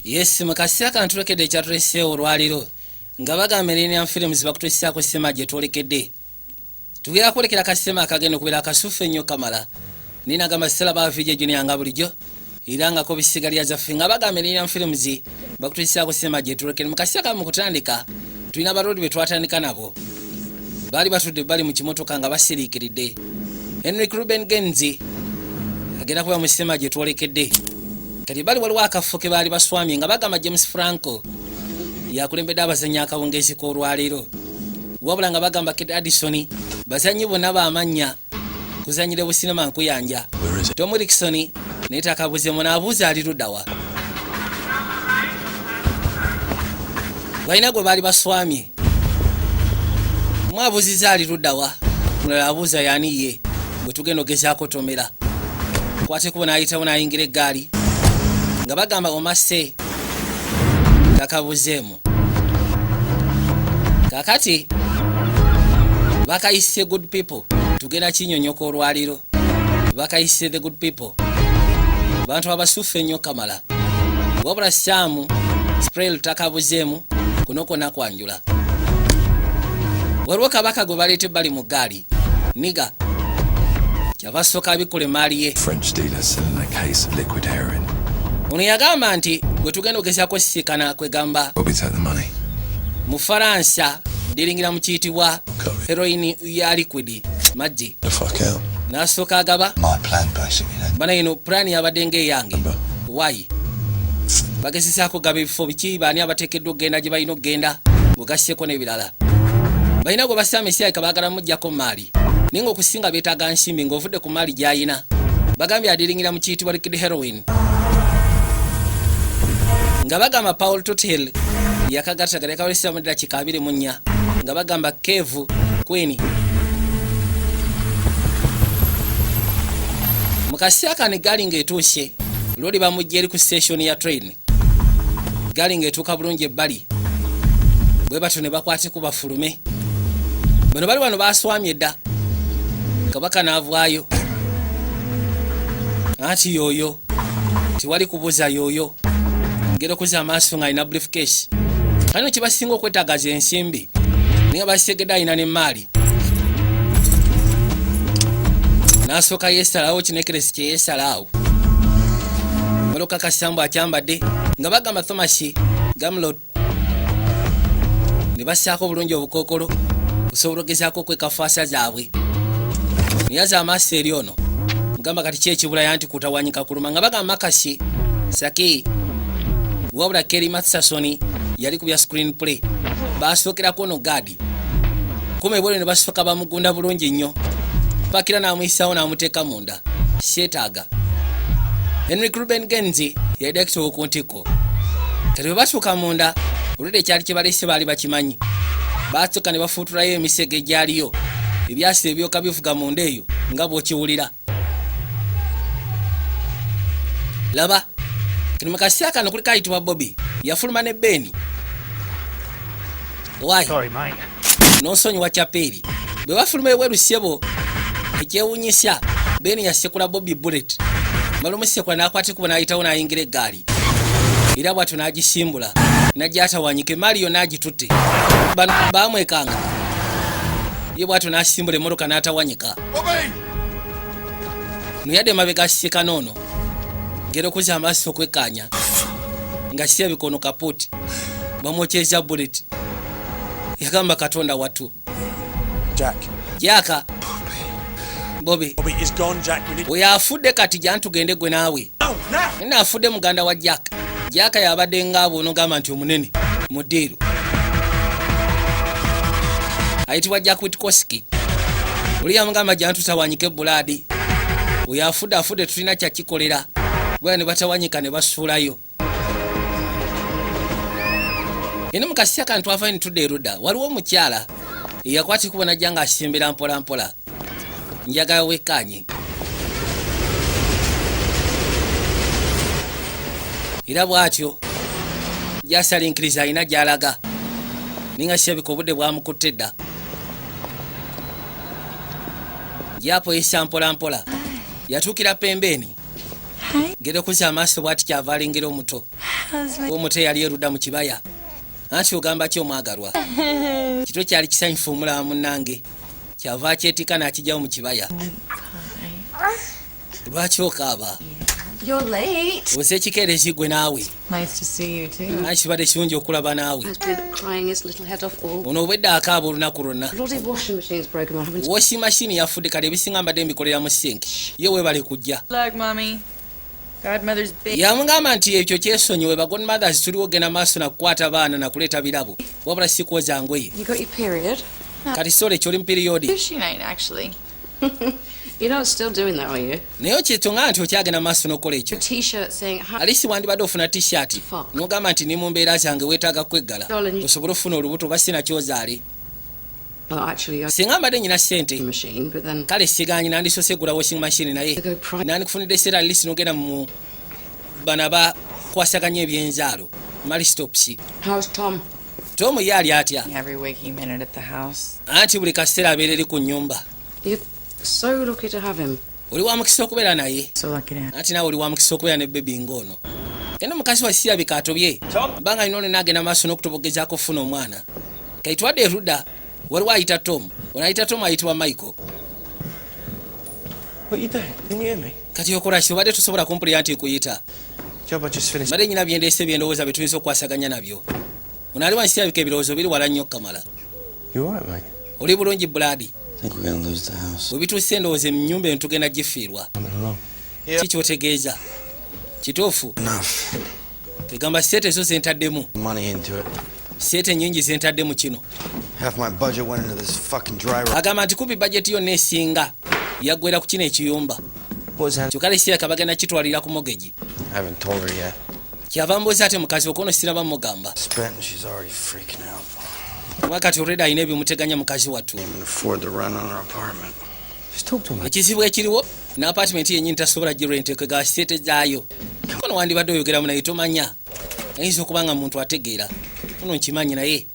Yes, mukasya kantulekedde kyatulese olwaliro nga bagamba Millennium Films bakutusiako sema gye twolekedde. Tugera kwolekera kasema akagenda okubeera akasufu ennyo kamala. Nina gamba Stella Bavije Junior nga bulijjo era nga ko bisigalya zaffe nga bagamba Millennium Films bakutusiako sema gye twolekedde. Mukasya kamu kutandika tulina abalodi be twatandika nabo. Bali batudde bali mu kimotoka nga basiriikiridde. Henry Ruben Genzi agenda kuba mu sema gye twolekedde. Kati bali waliwo akafo ke baali baswamye nga bagamba James Franco yakulembedde abazannyi akawungeezi k'olwaliro. Wabula nga bagamba Kid Addison bazannyi bonna b'amannya kuzannyira businema nkuyanja. Tom Rickson naye takabuzeemu n'abuuza ali luddawa. Balina gwe baali baswamye mwabuuziza ali luddawa, mulala abuuza yaani ye bwe tugenda ogezaako tomera. Kwate kubo n'ayitawo n'ayingira eggaali nga bagamba omase takabuzeemu. Kakati bakayise good people tugenda kinyonyoka olwaliro. Bakayise the good people bantu abasufu ennyo kamala. Wabula Sam Sprel takabuzeemu kuno kwonna kwanjula. Waliwo kabaka gwe baleete bali mu ggaali niga kyabasooka abikula emaali ye. Ono yagamba nti gwe tugenda ogezaako sisiikana kwegamba mu Faransa diringira mu kiyitibwa heroin ya liquid maggi. N'asooka agaba bana ino plan yabadde ng'eyange. Why? Bagezesaako gaba ebifo biki baani abateekeddwa okugenda gye balina okugenda bwegasseko n'ebirala. Balina gwe basama esiyaika baagala mujjako maali naye ng'okusinga beetaaga nsimbi ng'ovudde ku maali gy'ayina. Bagambye adiringira mu kiyitibwa liquid heroin nga bagamba Paul Totel yakagattagala yakawulisa mu ddakiika 24 nga bagamba Kevu Queen. Mukasya kane gaali ng'etuuse lodi bamujja eri ku station ya train. Gaali ng'etuuka bulungi ebbali bwe batyo ne bakwate ku bafulume. Bano bali wano baswamye dda. Kabaka n'avaayo anti yooyo tiwali kubuuza yooyo ngera okuza amaaso nga alina briefcase. Kano kibasinga okwetagaza ensimbi naye basegedde alina n'emaali. N'asooka yeesalaawo kinekeresi kye yeesalaawo. Maloka Kasambu akyambadde nga bagamba Thomas Gamlot ne bassaako bulungi obukookolo osobola ogezaako okwekafaasa zaabwe. Niyaza amaaso eri ono mugamba kati ki ekibula yanti kutawanyika kuluma nga bagamba Makasi Saki wabula Kerry Matsasoni yali ku bya screenplay. Basookerako ono gaadi kume bwole ne basooka bamugunda bulungi nnyo pakira n'amuyisaawo n'amuteeka munda seetaaga. Henry Ruben Genzi yali dakita okuntiko. Kati bwe batuuka munda oludde ekyali kye balese baali bakimanyi. Basooka ne bafuutulayo emisege egyaliyo ebyasi ebyoka bivuga munda eyo nga bw'okiwulira. Laba kino mu kasya kano kuliko ayitibwa Bobby yafuluma ne Beni. Sorry, mate. N'onsonyiwa Chapeli bwe bafuluma ebweru ssebo ekyewuunyisa Beni yasekula Bobby bullet malumusekula n'akwatikuba n'ayitawo n'ayingira eggaali era bw'atyo n'agisimbula n'agyatawanyika emaali yonna agitutte. Bano baamwekanga ye bw'atyo n'asimbula emmotoka n'atawanyika. Nuyadde emabega asiseka n'ono ngera okuza amaaso okwekkaanya nga si ebikono kapuuti bamwokyeza bullet. Yagamba Katonda wattu. Jack Bobby is gone, Jack. Oyo afudde kati jja ntugende gwe naawe. Nina afudde muganda wa Jack. Jack yabadde ng'abo onogamba nti omunene mudiiru. Ayitibwa Jack Witkowski. Oli yamugamba jja ntutawanyike bulaadi. Oyo afudde tulina kyakikolera. Bwe ne batawanyika ne basuulayo. Eno mukasya kano twava nitudde erudda waliwo omukyala eyakwati kubona ajja ng'asimbira mpola mpola. Njagala wekkaanye. Era bw'atyo gyasalinkiriza alina gy'alaga ninga sirabika obudde bwamukutte dda. Gyapoyesa mpola mpola yatuukira pembeni ngero kuza amaaso bwati kyava alengera omuto omuto yali erudda mu kibaya anti ogamba ki omwagalwa kito kyali kisanyufu omulaba munnange kyava akyetika n'akijjawo mu kibaya lwaki okaaba oze ekikeerezi gwe naawe kibadde kirungi okulaba naawe ono obwedde akaaba olunaku lwonna washing machine yafudde kale ebisinga mbadde mbikolera mu sinki ye weebale kujja yamugamba nti ekyo kyesonyiwe ba godmothers tuliwo ogenda maaso nakukwata baana nakuleeta birabo wabula sikwoza ngoye kati sole ekyoli mu piriyodi naye okyetonga nti okyagenda maaso n'okola ekyo alisi wandibadde ofuna t-shirt nogamba nti ni mu mbeera zange weetaaga kweggala osobole ofuna olubuto oba sinakyozaale singa mbadde nyina ssente kale siganyi nandisose egula washing machine naye nandikufunidde eseera alisi nogenda mu bana bakwasaganya ebyenzaalo maristops tom ye ali atya anti buli kaseera abeera eri ku nnyumba oli wa mukisa okubeera naye anti naawe oli wa mukisa okubeera ne bebi ng'ono genda omukazi wasirabika atobye mbanga alina olina agenda maaso n'okutobogezaako ofuna omwana kaitwadde erudda waliwo ayita tom onayita tom ayitibwa michael kati okola ki obadde tosobola kumpulira nti nkuyita mbadde nyina byendeese byendowooza bye tuyinza okwasaganya nabyo ono ali wansirabika ebirowoozo biri wala nnyo kamala oli bulungi buladi webituuse endowooza ennyumba eno tugenda gifiirwa kikyotegeeza kituufu tegamba sente zo zentaddemu sente nyingi zentaddemu kino agamba nti kubi bajeti yonna esinga yaggwera ku kino ekiyumba kyokale siraka bagenda kitwalira ku mogeji kyava mbuuza ate mukazi okono siraba mugamba kuba kati olredi alina ebimuteganya mukazi wattu ekizibu ekiriwo n'apatimenti yenyini tasobola girenteka sente zaayo kono wandibadde oyogeramu naye tomanya ayinza okuba nga muntu ategeera ono nkimanyi naye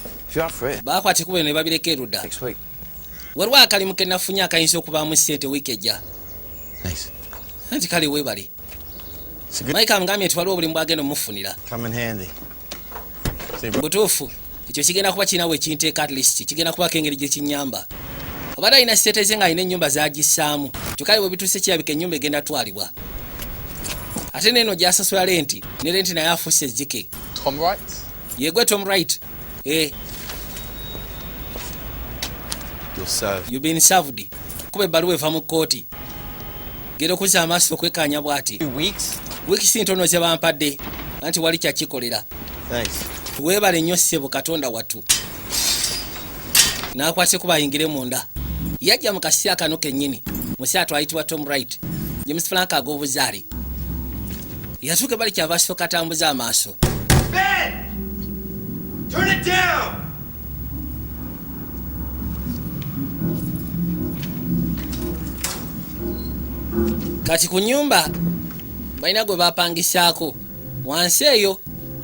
bakwate kubeno ne babireka erudda waliwo akalimu ke nafunye akayinza okubaamu ssente wiiki ejja anti kale weebale maika amugambye nti waliwo obulimu bwagenda omufunira butuufu ekyo kigenda kuba kirinawo ekinteeka atlist kigenda kubako engeri gye kinyamba abadde alina sente ze nga alina ennyumba zagissaamu kyokale bwe bituuse kirabika ennyumba egenda twalibwa ate neeno gyasasula lenti ne lenti naye afuuse ezike yegwe tom right you've been served kuba ebbaluwa eva mu kkooti genda okuza amaaso okwekanya bw'ati wiiki ntono ze bampadde anti wali kyakikolera weebale nnyo ssebo katonda wattu n'akwate kuba ayingire munda yajja mu kaseera kano kennyini musaato ayitibwa tom right james frank ag'obuzaale yatuuke bali kyava asooka atambuza amaaso kati ku nnyumba balina gwe bapangisaako wansi eyo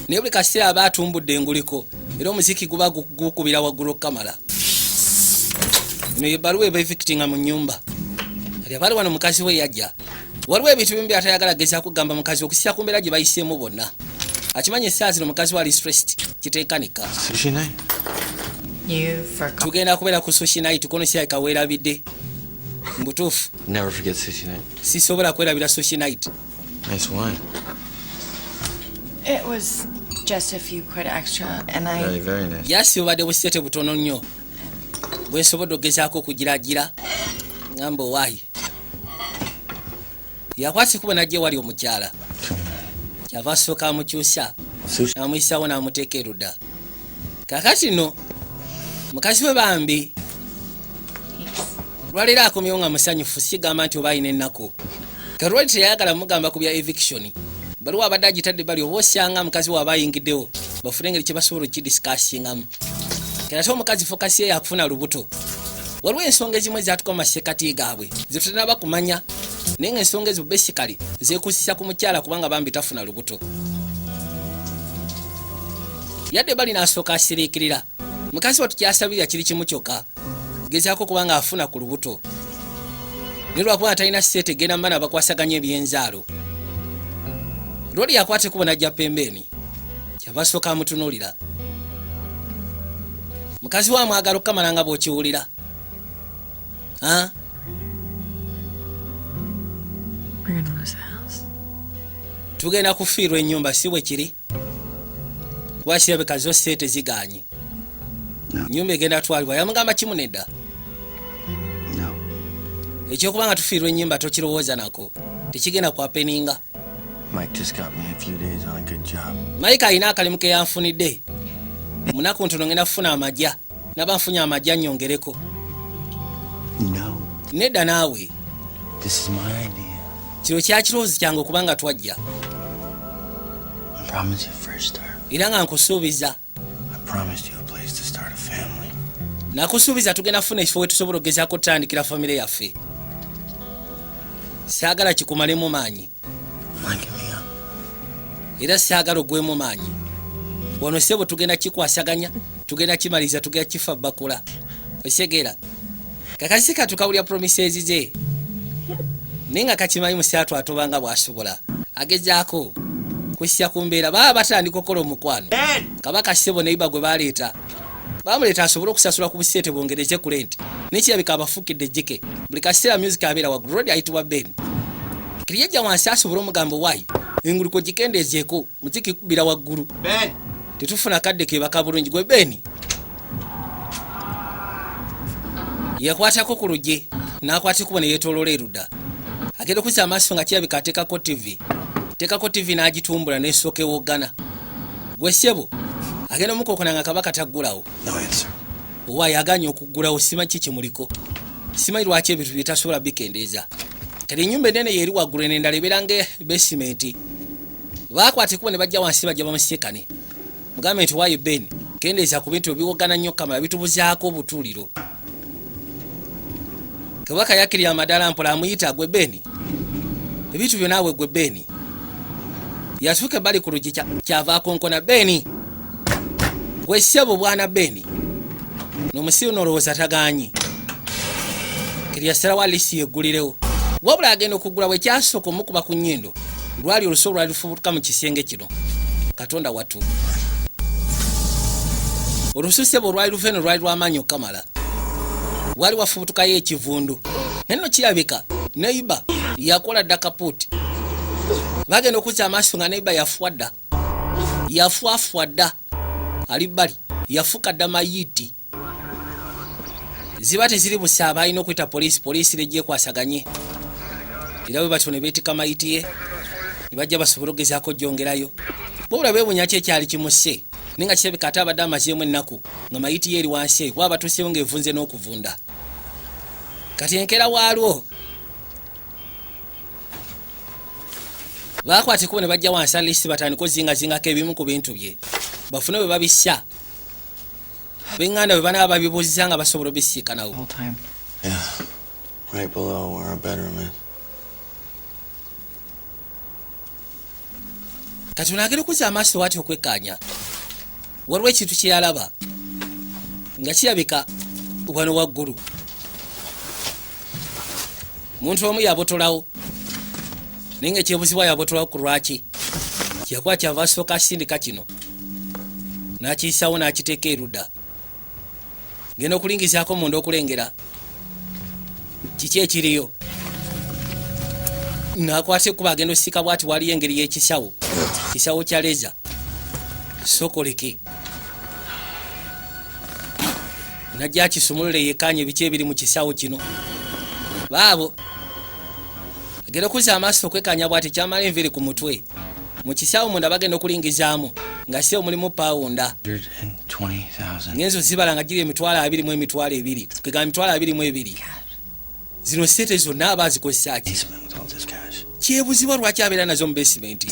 naye buli kaseera aba atumbudde enguliko era omuziki guba gukubira waggulu kamala eno yebbaluwa eba evikitinga mu nnyumba kati abaali wano mukazi we yajja waliwo ebintu bimu byatayagala gezaako kugamba mukazi okusira ku mbeera gye bayiseemu bonna akimanyi essaa zino mukazi wali stressed kiteekanika tugenda kubeera ku sushi night kono sirabika weerabidde mbutuufu sisobola kwerabira sushi night yasi obadde busete butono nnyo bwensobodde ogezaako okugiragira ngamba owaayi yakwasi kuba najje wali omukyala kyava asooka amukyusa n'amuyisaawo n'amuteeka erudda kakati no mukazi we bambi lwaleero akomyewo nga musanyufu sigamba nti oba alina ennaku kalwali teyayagala mugamba ku bya eviction baliwo abadde agitadde bali oba osanga mukazi waaba ayingiddewo bafune engeri kye basobola okukidisikasingamu kenate omukazi fokasi ye yakufuna lubuto waliwo ensonga ezimu ezatuka mu masekati gaabwe zetutanaba kumanya naye nga ensonga ezo besikali zeekusisa ku mukyala kubanga bambi tafuna lubuto yadde bali n'asooka asiriikirira mukazi watu kyasabirira kiri kimu kyokka gezaako kubanga afuna ku lubuto ne lwakuba talina ssente genda mbaana bakwasaganya ebyenzaalo Lori yakwate kubona ajja pembeni kyava asooka amutunuulira. Mukazi wa mwagala okukamala nga bw'okiwulira. Tugenda kufiirwa ennyumba si bwe kiri? Kuba kirabika zo seete ziganye. Nyumba egenda twalibwa. Yamugamba kimu nedda? Ekyokuba nga tufiirwa ennyumba tokirowooza nako. Tekigenda kwapeninga. Mike alina akalimu ke yanfunidde. Munaku ntono ngenda kufuna amajja. Naba nfunye amajja nnyongereko. Nedda naawe. Kino kyakirowoozi kyange okubanga twajja. Era nga nkusuubiza. Nakusuubiza tugenda kufuna ekifo we tusobola okugezaako tutandikira famire yaffe. Saagala kikumalemu maanyi. Era saagala ogwemu maanyi. Wano sebo tugenda kikwasaganya, tugenda kimaliza, tugenda kifa bakula. Osegera. Kakasi katukawulya promises ze. Ninga kakimanyi musatu atobanga bwasobola. Agezaako kusya kumbeera baba batandika okukola omukwano. Kabaka sebo neiba gwe baleeta. Bamuleeta asobola okusasula ku busete bongereze ku rent. Nekirabika abafukidde jike. Buli kaseera music abeera waggulu. Road ayitibwa Ben. Kiriyajja wansi asobola omugambo wayi. Enguliko gikendezeeko muziki kubira waggulu. Ben. Tetufuna kadde kebaka bulungi gwe Ben. Yakwatako ku lugye. N'akwata kuba ne yeetooloola erudda. Agenda okuzza amaaso nga kirabika ateekako TV. Teekako TV n'agitumbula n'esooka ewoggana. Gwe ssebo agenda omukokona nga kabaka taggulawo. Owa yaganya okuggulawo simanyi ki kimuliko. Simanyi lwaki ebintu bye tasobola bikendeeza. Kati ennyumba ennene yeri waggulu n'endala ebeera ng'ebesimenti. Baakwata kuba ne bajja wansi bajja bamusekane. Mugambe nti waayo Ben, kendeeza ku bintu ebiwoggana nnyo kamala bitubuzaako obutuuliro. Kabaka yakirya amadala mpola amuyita gwe Ben. Ebintu byo naawe gwe Ben. Yatuuka ebbali ku luggi kyavaako nkona Ben. Gwe ssebo bwana Ben. N'omusiru n'olowooza tagaanyi. Kiryasalawo alisi yeggulirewo. Wabula agenda okuggula bwe kyasooka omukuba ku nnyindo. Lwali oluso lwali lufubutuka mu kisenge kino. Katonda wattu. Olusu ssebo lwali luveno lwali lw'amaanyi okukamala. Wali wafubutukayo ekivundu. Neno kirabika neiba yakola dda kapuuti. Bagenda okuzza amaaso nga neiba yafuwa dda. Yafuafwa dda. Ali bbali yafuka dda mayiti. Ziba teziri busaaba alina okuyita poliisi negyekwasaganye. Era bwe batyo ne beetika mayiti ye. Ne bajja basobola okugezaako gyongerayo. Bwobula beebunya ki ekyali kimusse. Ninga kirabika ate abadde amazeemu ennaku nga mayiti ye eri wansi kuba batuuseewo ng'evunze n'okuvunda. Kati enkera waalwo baakwata ekkubo ne bajja wansi alisi batandika ozingazingako ebimu ku bintu bye bafune bwe babissa b'enganda bwe banaba babibuuziza nga basobola obisiikanawo. Kati onaagera okuzza amaaso waati okwekkaanya. Waliwo ekintu kye yalaba nga kirabika wano waggulu. Muntu omu yabotolawo naye nga ekyebuzibwa yabotolawo ku lwaki. Kyakuba kyava asooka asindika kino n'akiyisaawo n'akiteeka erudda. Ngenda okulingizaako munda okulengera kiki ekiriyo. N'akwata ekkuba agenda osika bw'ati waliyo engeri y'ekisawo. Kisawo kya leza. Sokoleke. Najja akisumulule yekkaanye biki ebiri mu kisawo kino. Baabo agenda okuzza amaaso okwekkaanya bw'ati kyamala enviiri ku mutwe. Mu kisawo munda bagenda okulingizaamu nga si omulimu paawunda. Ngenzo zibala nga giri emitwalo 20 mu emitwalo 2. Kwega emitwalo 22. Zino sente zonna abaazikozesa ki? Kyebuzibwa lwaki abeera nazo mu besimenti.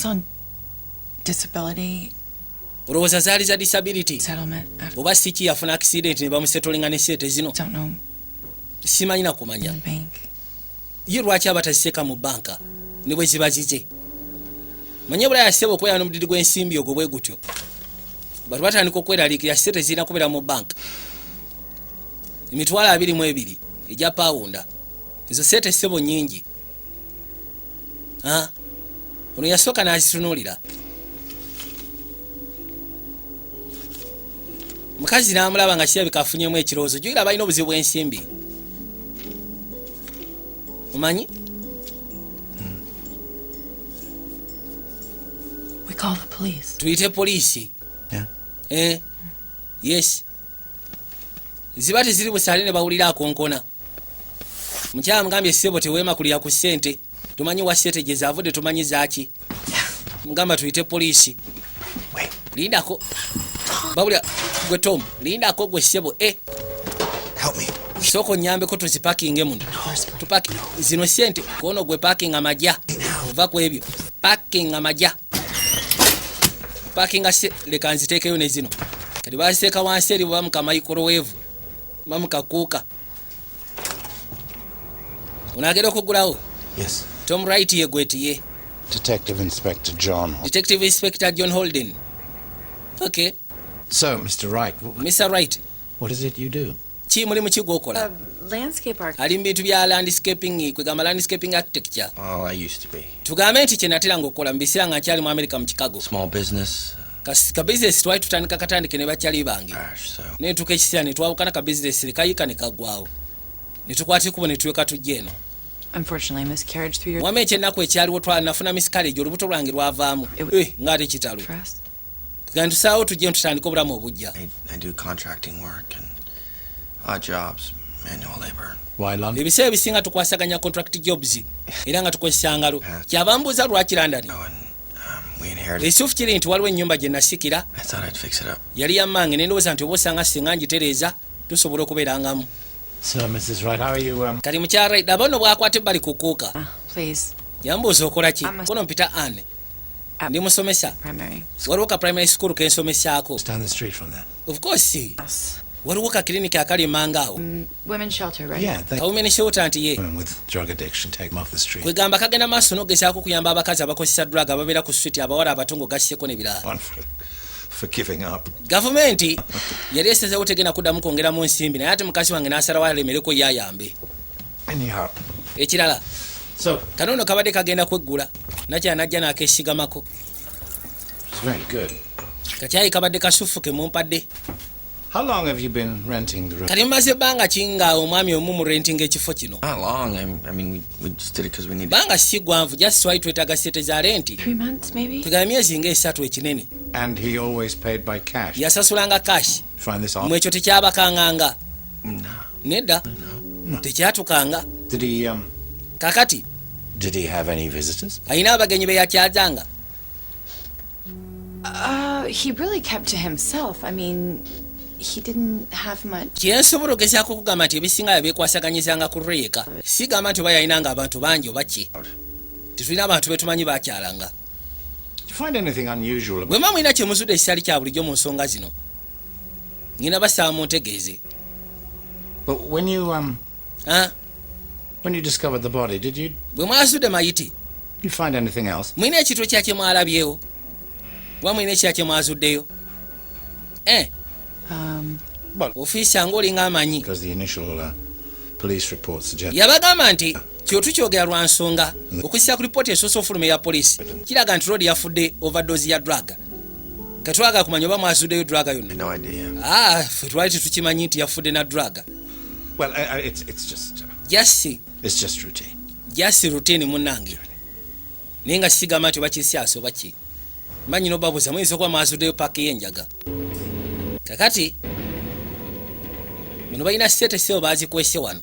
Olowooza zaali za disability oba si ki yafuna accident ne bamusetolinga ne sente zino. Simanyi na kumanya. Ye lwaki abataziteeka mu banka ne bwe ziba zize. Manye bula yaseba okwera n'omudidi gw'ensimbi ogwo bwe gutyo. Batu batandika okweraliikirira sente zirina kubeera mu banka. Emitwalo 22 ejja paawunda. Ezo sente ssebo nnyingi. ono yasooka n'azitunuulira. Mukazi n'amulaba nga kirabika afunyemu ekirowoozo. Jjukira balina obuzibu bw'ensimbi. Omanyi? Call the police. Tuyite poliisi. Yeah. Yes. Ziba teziri busaale ne bawulira akonkona. Mukyala mugambye ssebo teweema kulira ku ssente. Tumanyi wa ssente gye zaavudde, tumanyi zaaki. Mugamba tuyite poliisi. Lindako. Bawulira gwe Tom. Lindako gwe ssebo. Help me. Soko onyambeko tuzipakinge muno. Tupaki zino ssente kono gwe parking amajja. Ova ku ebyo. Parking amajja. Parking ase leka nziteekeyo ne zino. Kati baseeka wansi eri bamu ka microwave. Bamu kakuuka. Unaagera okugulawo? Yes. Tom Wright ye gwetiye. Detective Inspector John. Detective Inspector John Holden. Okay. So, Mr. Wright. Mr. Wright. What is it you do? Chi mulimu ki gwokola? Landscape architect. Ali mu bintu bya landscaping, kwegamba landscaping architecture. Oh, I used to be. Tugambe nti kye natera ng'okola mu biseera nga nkyali mu America mu Chicago. Small business. Ka business twali tutandika katandike ne bakyali bange. Gosh, so. Ne tuka ekiseera ne twawukana ka business lekayika ne kagwawo. Ne tukwata ekubo ne tuweka tujja eno. Unfortunately, miscarriage 3 years Mwami ekyennaku ekyaliwo nafuna miscarriage olubuto lwange lwavaamu. Ng'ate kitalo. for us. Tugenda tusaawo tujje tutandika obulamu obujja. I do contracting work and odd jobs, manual labor. Why London? Ebiseera ebisinga tukwasaganya contract jobs era nga tukozesa ngalo. Kyabambuuza lwaki London. Oh, and we inherited. Ekituufu kiri nti waliwo ennyumba gye nasikira. I thought I'd fix it up. Yali ya mmange ne ndowooza nti oba osanga singa ngitereeza tusobola okubeerangamu. So, Mrs. Wright, how are you? Kati mukyala Wright laba nno bw'akwata ebbali kukuuka. Please. Yambuuza okola ki? I'm a- Kono mpita Anne. Ndi musomesa. Primary. Waliwo ka primary school ke nsomesaako. It's down the street from there. Of course. Yes. Waliwo ka clinic akali mangaawo. Women's shelter, right? Yeah, they Ka women shelter nti ye. women with drug addiction take them off the street. Kwegamba kagenda maaso n'ogezaako kuyamba abakazi abakozesa drug ababeera ku street abawala abatongo gasseko n'ebirala. One for giving up. Gavumenti yali esazeewo tegenda kuddamu kwongeramu nsimbi naye ate mukazi wange n'asalawo alemereko yayambe. Anyhow. Ekirala So, kanono kabadde kagenda kweggula nakya najja n'akeesigamako. it's very good. Katyayi kabadde kasuffuke mumpadde. How long have you been renting the room? Kati mumaze ebbanga kinga omwami omu mu renting ekifo kino. Not long. I mean, we just did it because we needed. Banga si gwanvu just twali twetaaga ssente za renti. 3 months, maybe? Tugaba myezi ng'esatu ekinene. And he always paid by cash. Yasasulanga cash. Find this off? Mwekyo tekyabakanganga. No. Nedda. No. Tekyatukanga. Did he have any visitors? Ayina abagenyi be yakyazanga. He really kept to himself. I mean, he didn't have much. Kyensobola ogezaako okugamba nti ebisinga yabeekwasaganyizanga ku Reeka. Sigamba nti oba yalinanga abantu bangi oba ki. Tetulina abantu betumanyi bakyalanga. Did you find anything unusual about Bwe mba mulina kye muzudde ekitali kya bulijjo mu nsonga zino. Ngina basaba muntegeeze. But when you Ah, when you discovered the body, did you bwe mwazudde mayiti, find anything else? mulina ekintu ekya kye mwalabyewo? Oba mulina ekya kye mwazuddeyo? Ofiisi yange olinga amanyi. Because the initial police report suggests Yabagamba nti kyotu kyogera lwa nsonga okussa ku lipooti esoosa ofuluma eya poliisi kiraga nti Lodi yafudde overdose ya drug. Katwaga kumanya oba mwazuddeyo drug yonna. No idea. Ffe twali tetukimanyi nti yafudde na drug. well, it's just routine. Jasi routine munnange. Naye nga sigamba nti oba kisiasa oba ki. Mmanyi n'obabuuza muyinza okuba mwazuddeyo paaka y'enjaga. Kakati bino balina state seo bazikwese wano.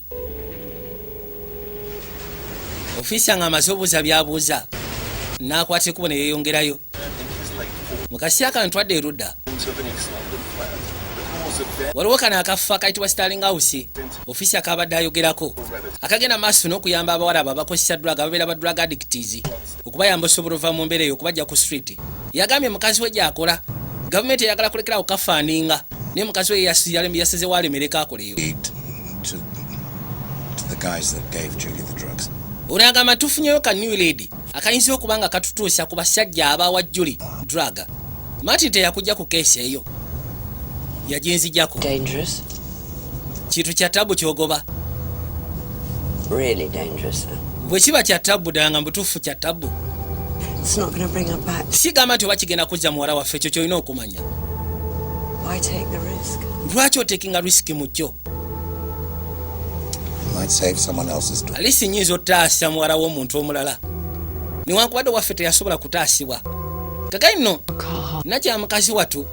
Ofiisi yange amaze obuuza byabuuza n'akwata ekkubo ne yeeyongerayo. Mu kaseera kano ntwadde erudda. Waliwo kano akafo akayitibwa Starling House. Ofiisi akabadde ayogerako akagenda maaso n'okuyamba abawala abo abakozesa drug ababeera ba drug addicts okubayamba osobola ova mu mbeera eyo okubajja ku street. Yagambye mukazi we gy'akola gavumenti eyagala kulekerawo kafaaninga naye mukazi we yasazewo alemereko akoleyo. Ono agamba tufunyeyo ka new lady akayinza okuba nga katutuusa ku basajja abawa Julie drug. Martin teyakujja ku keesi eyo. Yaginzijjako. Dangerous? Kintu kya tabu kyogoba. Really dangerous, sir. Bwe kiba kya tabu ddala nga mutuufu kya tabu. It's not going to bring her back. sigamba nti oba kigenda kuzza muwala waffe, ekyo kyolina okumanya. Why take the risk? Lwaki otekinga risiki mu kyo? Might save someone else's door. Alisi nyinza otaasa muwala w'omuntu omulala newankubadde waffe teyasobola kutaasibwa. Kakali nno nakya mukazi watu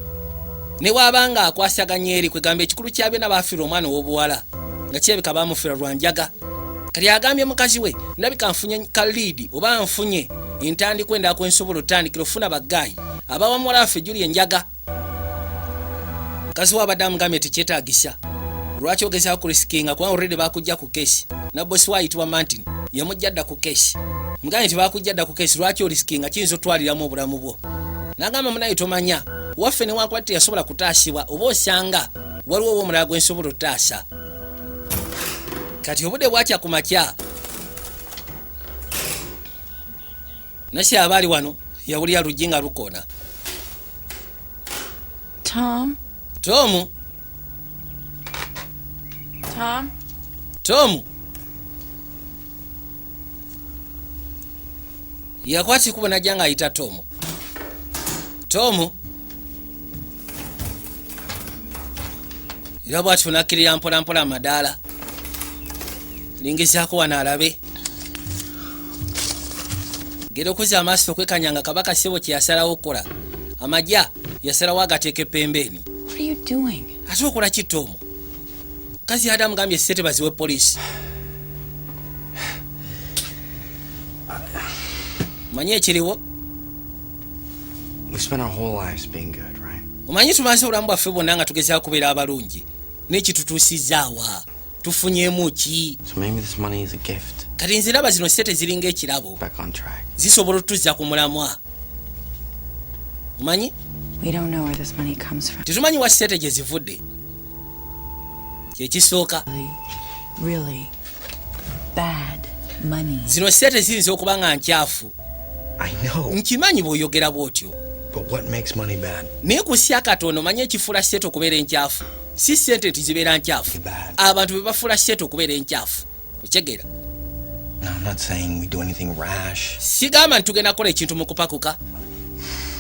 ne waabanga akwasaganya eri kwegamba ekikulu kyabye n'abaafiira omwana ow'obuwala nga kirabika baamufiira lwa njaga. Kati agambye mukazi we, ndabika nfunye kaliidi oba nfunye entandikwa endala kwensobola otandikira ofuna baggayi abawa muwala waffe Julie enjaga. Mukazi we abadde amugambye tekyetaagisa. Lwaki ogezaako kurisikinga kuba already baakujja ku keesi na bosi we ayitibwa Martin yamujja dda ku keesi. Mugambye nti baakujja dda ku keesi, lwaki orisikinga kiyinza otwaliramu obulamu bwo. N'agamba munaye tomanya waffe newankubadde teyasobola kutaasibwa oba osanga waliwo oba omulala gwensobola otaasa. Kati obudde bwakya ku makya nasi abaali wano yawulira luggi nga lukoona. Tom? Tomu, Tom? Tomu yakwata ekubo najja ng'ayita Tomu. Tomu era bw'atyo nakkirira mpola mpola amadaala lingizaako wano alabe. Ngera okuzza amaaso okwekanyanga kabaka ssebo kye yasalawo okukola. Amajja yasalawo agateeka epembeeni. What are you doing? Ate okola ki Tomu? Mukazi yadde amugambye essete baziwe poliisi. Manyi ekiriwo? We've spent our whole lives being good, right? Omanyi tumaze obulamu bwaffe bwonna nga tugezaako kubeera abalungi n'ekitutuusizaawa tufunyeemu ki? So maybe this money is a gift. Kati nze ndaba zino ssete ziringa ekirabo Back on track. zisobola otuzza ku mulamwa. Omanyi We don't know where this money comes from. tetumanyi wa ssete gye zivudde. Kyekisooka Really bad money. zino ssete ziyinza okuba nga nkyafu. I know. Nkimanyi bw'oyogera bw'otyo. But what makes money bad? Naye ku ssya Katonda omanyi ekifuula ssete okubeera enkyafu. Si ssente nti zibeera nkyafu. Bad. Abantu be bafuula ssete okubeera enkyafu. Okitegeera? No, I'm not saying we do anything rash. Sigamba nti tugenda kukola ekintu mu kupakuka.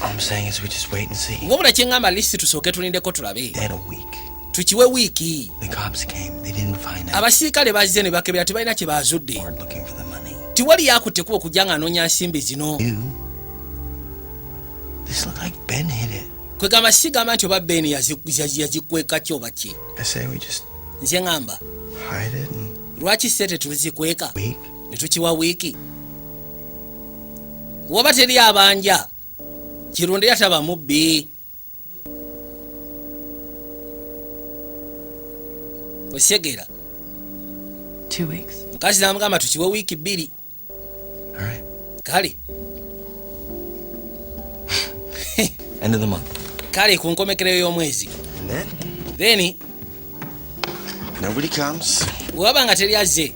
All I'm saying is we just wait and see. Wabula kye ngamba lisiti tusooke tulindeko tulabe. They had a week. Tukiwe wiiki. The cops came. They didn't find out. Abasirikale bazze ne bakebera tebalina kye baazudde. We're looking for the money. Tiwali yakutte kuba okujja ng'anoonya nsimbi zino. You? This looked like Ben hit it. Kwegamba sigamba nti oba Ben yazikweka ki oba ki. I say we just Nze ngamba hide it and lwaki ssente tuzikweka wait. ne tukiwa wiiki. Waba teri abanja kirunde yataba mubbi. Osegera 2 weeks. mukazi n'amugamba tukiwe wiiki 2. All right. Kale End of the month. kale ku nkomekereyo y'omwezi. And Then nobody comes. waba nga teri azze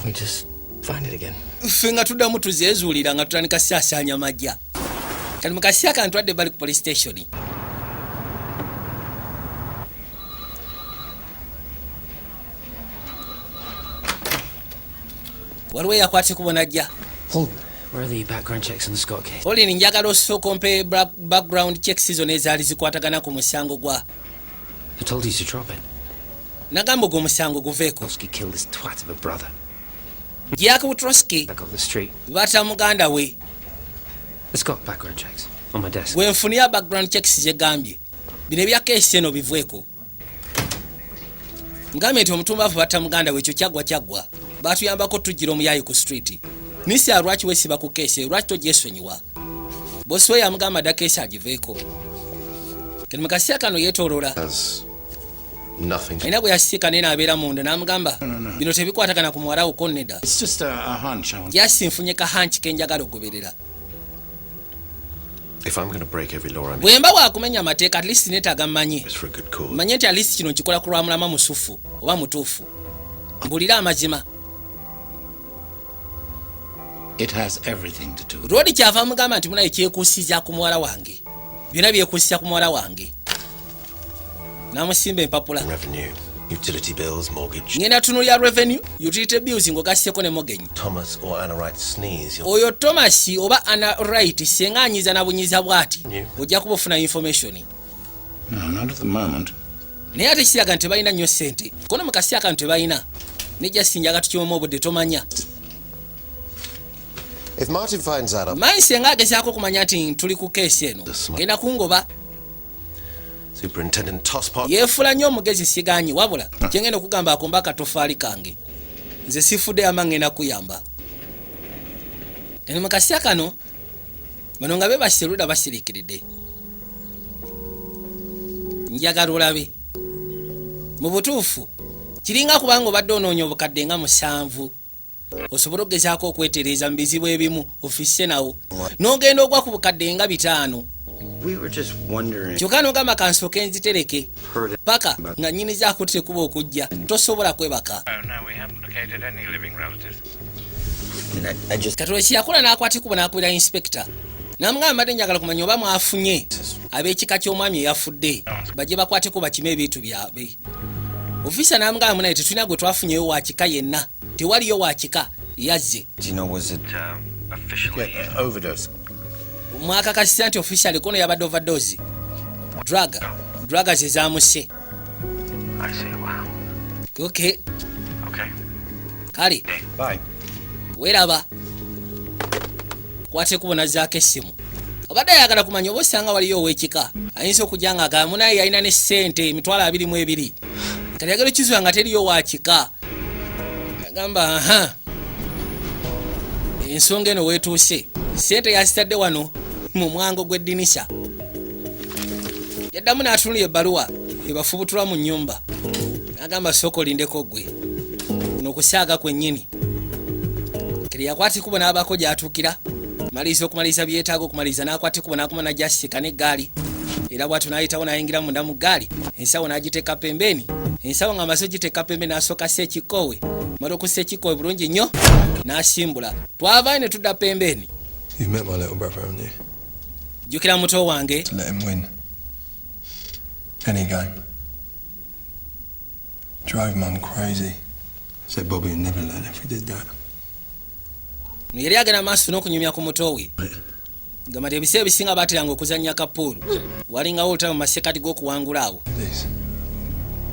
We just find it again. ffe nga tuddamu tuzeezuulira nga tutandika saasaanya majja. Kati mu kaseera kano twadde bali ku police station. Waliwo eyakwata ekubo najja. Where are the background checks on the Scott case? Olini njagala osooka ompe background checks zino ezaali zikwatagana ku musango gwa. I told you to drop it. Nagamba ogwo omusango guveeko. Polsky killed his twat of a brother. Jack Butrosky Back off the street. bata muganda we. The Scott background checks on my desk. Bwe nfunira background checks ze gambye. Bino ebya keesi eno biveeko. Ngambye nti omutumbavu bata muganda we ekyo kyaggwa. Batuyambako tujjira omuyayi ku street. Nisi lwaki weesiba ku keesi lwaki togyesonyiwa. Bosi we yamugamba dda keesi agiveeko. Kati mu kaseera kano yeetooloola. Nothing. Era bwe yasisiika naye n'abeera munda n'amugamba bino tebikwatagana ku muwala wo Konneda. It's just a hunch. Jasi nfunye kahanki ke njagala okugoberera. If I'm going to break every law, I mean, Bwe mba waakumenya amateeka at least neetaaga mmanye. it's for a good cause. Manye nti at least kino nkikola ku lwa mulama musufu oba mutuufu. Mbulira amazima. It has everything to do. Rodi kyava mugamba nti munaye kyekuusiza ku muwala wange. Byonna byekuusiza ku muwala wange. N'amusimba empapula. Revenue. Utility bills, mortgage. ngenda tunulya revenue, utility bills ng'ogasseko ne mortgage. Thomas or Anna Wright sneeze. Oyo Thomas oba Anna Wright senga anyiza na bunyiza bwati. Ojja kuba ofuna information. No, not at the moment. Naye ate kiraga nti balina nnyo ssente. Kono mu kaseera kano tebalina. Nejja sinjaga tukiwemu obudde tomanya. If Martin finds that out, Manyi senga agezaako okumanya nti tuli ku keesi eno. Genda kungoba. Superintendent Tosspot. Yeefula nnyo omugezi siganyi wabula kyengenda okugamba akomba akatofaali kange. Nze sifudde amangenda kuyamba. Eno mu kaseera kano bano nga bebasiruda basiriikiridde. Njagala olabe. Mu butuufu kiringa kubanga obadde onoonya obukadde nga 7 osobola okugezaako okwetereeza mu bizibu ebimu ofisse nawo n'ogenda ogwa ku bukadde nga 5. Kyokka n'ogamba kansooke nzitereke paka nga nnyini zaako tekuba okujja tosobola kwebaka. Katono kiyakola n'akwatikuba n'akubira inspector n'amugamba mbadde njagala kumanya oba mwafunye ab'ekika ky'omwami eyafudde bajje bakwateko bakime ebintu byabwe. Ofisa n'amugamba munaye tetulina gwe twafunyeyo wa kika yenna tewaliyo wa kika yazze. Overdose. Mwakakasisa nti officially kono yabadde overdose. Drug zezamuse. Okay. Kale. Bye. Weraba. Kwate kubona zaake essimu. Obadde ayagala kumanya oba osanga waliyo ow'ekika. Ayinza okujja nga agamba naye yalina ne ssente emitwalo 22. Kati yagala okizwa nga teriyo wa kika. Agamba ensonga eno weetuuse. Ssente yasitadde wano mu mwango gw'eddinisa. Yaddamu n'atunulya ebbaluwa ebafubutula mu nnyumba. Agamba sooka olindeko gwe. Kuno okusaaga kwennyini. Kati yakwatikuba n'abaako gy'atuukira. Maliriza okumaliriza byetaaga okumaliriza n'akwatikuba n'akuma na jasika n'eggaali. Era bw'atyo n'ayitawo n'ayingira munda mu ggaali. Ensawo n'agiteeka pembeni. Ensawo ng'amaze giteeka pembeni n'asooka ssekikoowe. Mala okussa ekikoowe bulungi nnyo n'asimbula. Twavaayo ne tudda pembeni. You've met my little brother, haven't you? Jjukira muto wange. To let him win. Any game. Drove Mum crazy. Said Bobby would never learn if we did that. Yali agenda maaso n'okunyumya ku muto we. Gamba nti ebiseera ebisinga baateranga okuzannya kapuulu. Walingawo olutalo mu masekati g'okuwangula awo.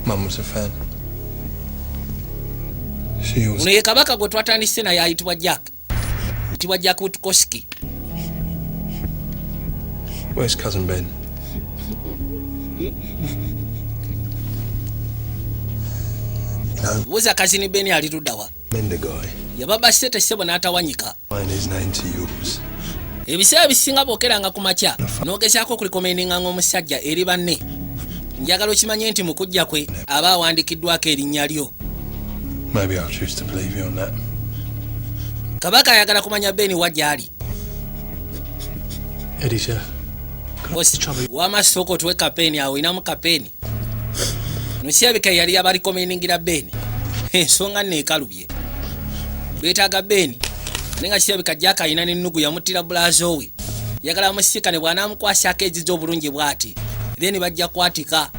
Mum was a fan. She was... Uno ye kabaka gwe twatandise naye ayitibwa Jack. Ayitibwa Jack Witkowski. Where's cousin Ben? Buuza kazini Ben ali luddawa. Mender guy. Yababa sete sebo n'atawanyika. Find his name to yours. Ebiseera bisinga bookeranga ku makya n'ogezaako okulikomendinga ng'omusajja eri banne. Njagala okimanye nti mu kujja kwe aba awandikiddwako erinnya lyo. Maybe I'll choose to believe you on that. Kabaka ayagala kumanya Ben wa gy'ali. Eddie, sir. W'amasoko tuwe kapeeni awo inamu kapeeni. Nosirabika yali abalikomendingira Ben. Ensonga neekalubye. Beetaaga Ben. Nenga kirabika Jack alina n'ennugu yamuttira bulaazo we. Yagala amusikane bw'anaamukwasako ezizo obulungi bw'ati. Then bajja kwatika.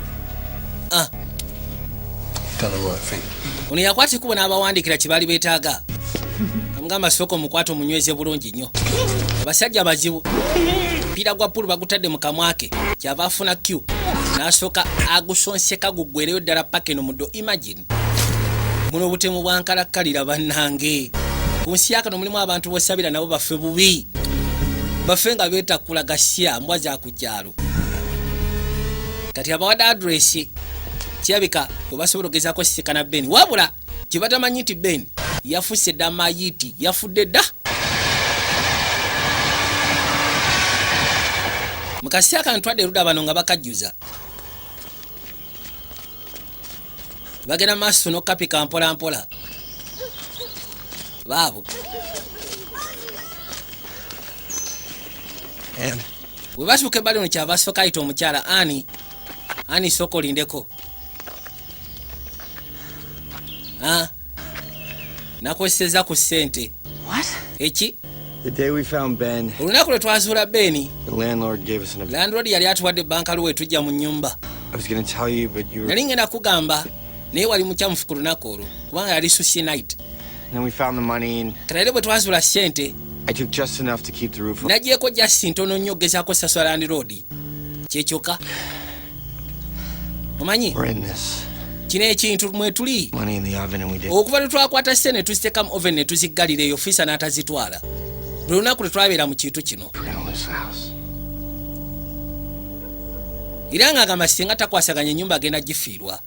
Ono yakwatikuba n'abawandiikira kye baali beetaaga. Amugamba sooka omukwate omunyweze bulungi nnyo. Abasajja bazibu. Mpira gwa pulu bagutadde mu kamwa ke. Kyava afuna Q. N'asooka agusonseka guggwereyo ddala paka eno muddo. Imagine. Muno obutemu bwankalakkalira bannange. Ku nsi yakano mulimu abantu bosabira nabo baffe bubi. Baffe nga beetakula gasya mbwa za ku kyalo. Kati abawadde adresi kirabika bwe basobola okugezaako sisikana Ben. Wabula kye batamanyi nti Ben yafusse dda mayiti yafudde dda. Mu kaseera kano twadde erudda bano nga bakajjuza. Bagenda maaso n'okapika mpola mpola. Baabo. Bwe batuuka ebbali ono kyava asooka ayita omukyala Ani sooka olindeko. Nakozeseza ku ssente. What? Eki? The day we found Ben, olunaku lwe twazuula Ben, the landlord gave us landlord yali atuwadde bankalu we tujja mu nnyumba. I was going to tell you, but you were... Nali ngenda kugamba naye wali mukyamufu ku lunaku olwo kubanga yali sushi night. Then we found the money and kati era bwe twazula ssente I took just enough to keep the roof on. nagyeko just ntono nnyo okugezaako saswa landlord kyekyokka omanyi We're in this. kino ekintu mwe tuli Money in the oven and we did. okuva lwe twakwata ssente ne tuziteeka mu oven ne tuziggalira eyo fiisa n'atazitwala buli lunaku lwe twabeera mu kintu kino Put it on this house. era ng'agamba singa takwasaganya ennyumba agenda gifiirwa.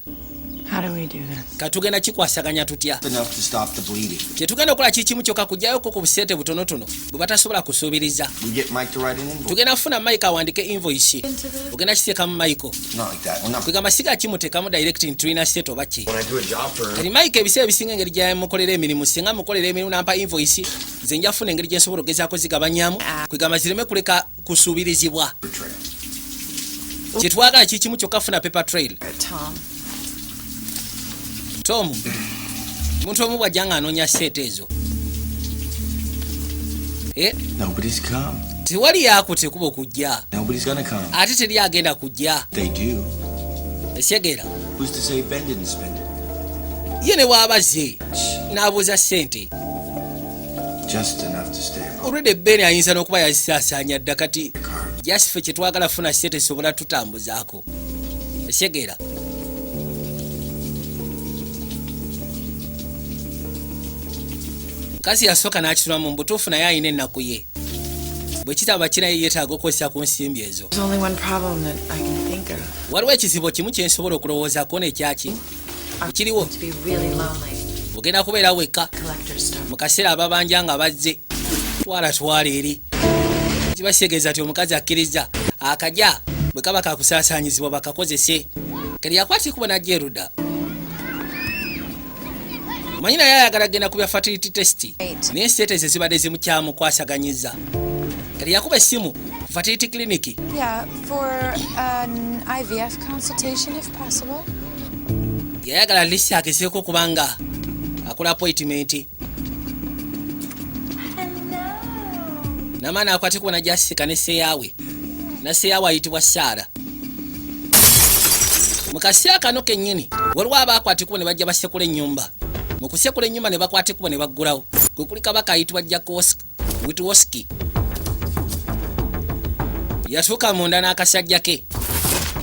How do we do this? katugenda kikwasaganya tutya Enough to stop the bleeding. kyetugenda okukola kikimu kyokka kujjayoko ku busente butonotono bwe batasobola kusuubiriza. We get Mike to write an invoice. tugenda kufuna Mike awandike invoice ogenda kiteekamu Michael Not like that. We're not. kwegamba siga kimuteekamu direct tulina sente oba ki. When I do a job for him, kati Mike ebiseera ebisinga engeri gyamukolera emirimu singa mukolera emirimu nampa invoice nze nja kufuna engeri gyensobola ogezaako zigabanyaamu kwegamba zireme kuleka kusuubirizibwa. betrayal. kyetwagala kikimu kyokka funa paper trail. Tom muntu omu bwajja nga anoonya sente ezo Nobody's come. tewali yaako tekuba okujja Nobody's gonna come. ate teri agenda kujja. They do. ekyegera Who's to say Ben didn't spend it? ye ne bw'abaze n'abuuza sente Just enough to stay above olwedde Ben ayinza n'okuba yazisaasaanya dda kati the car. jasife kyetwagala funa sente zisobola tutambuzaako. ekyegera mukazi yasooka n'akitula mu mbutuufu naye alina ennaku ye bwe kitaba kirayo yeetaaga okukozesa ku nsimbi ezo. There's only one problem that I can think of. waliwo ekizibu kimu kye nsobola okulowoozaako nekyaki ekiriwo To be really lonely. ogenda kubeera wekka Collector's stuff. mu kaseera ababanja nga bazze twala eri kibasegeeza ti omukazi akkiriza akajja bwe kaba kakusaasaanyizibwa bakakozese kali yakwata ekuba najja eruda omanyi naye ayagala genda ku bya fertility test naye sente ze zibadde zimukyamukwasaganyizza kali yakuba essimu fertility clinic Yeah, for an IVF consultation if possible. yayagala lisi agezeeko kubanga akola appointment namaana akwate kubona jasika ne seyaawe naseyaawe ayitibwa Saara. mu kaseera kano kennyini waliwo abaakwate kubo ne bajja basekula ennyumba mu kusekula ennyumba ne bakwate kubo ne baggulawo kwe kuli kabaka ayitibwa Witwoski yatuuka munda n'akasajja ke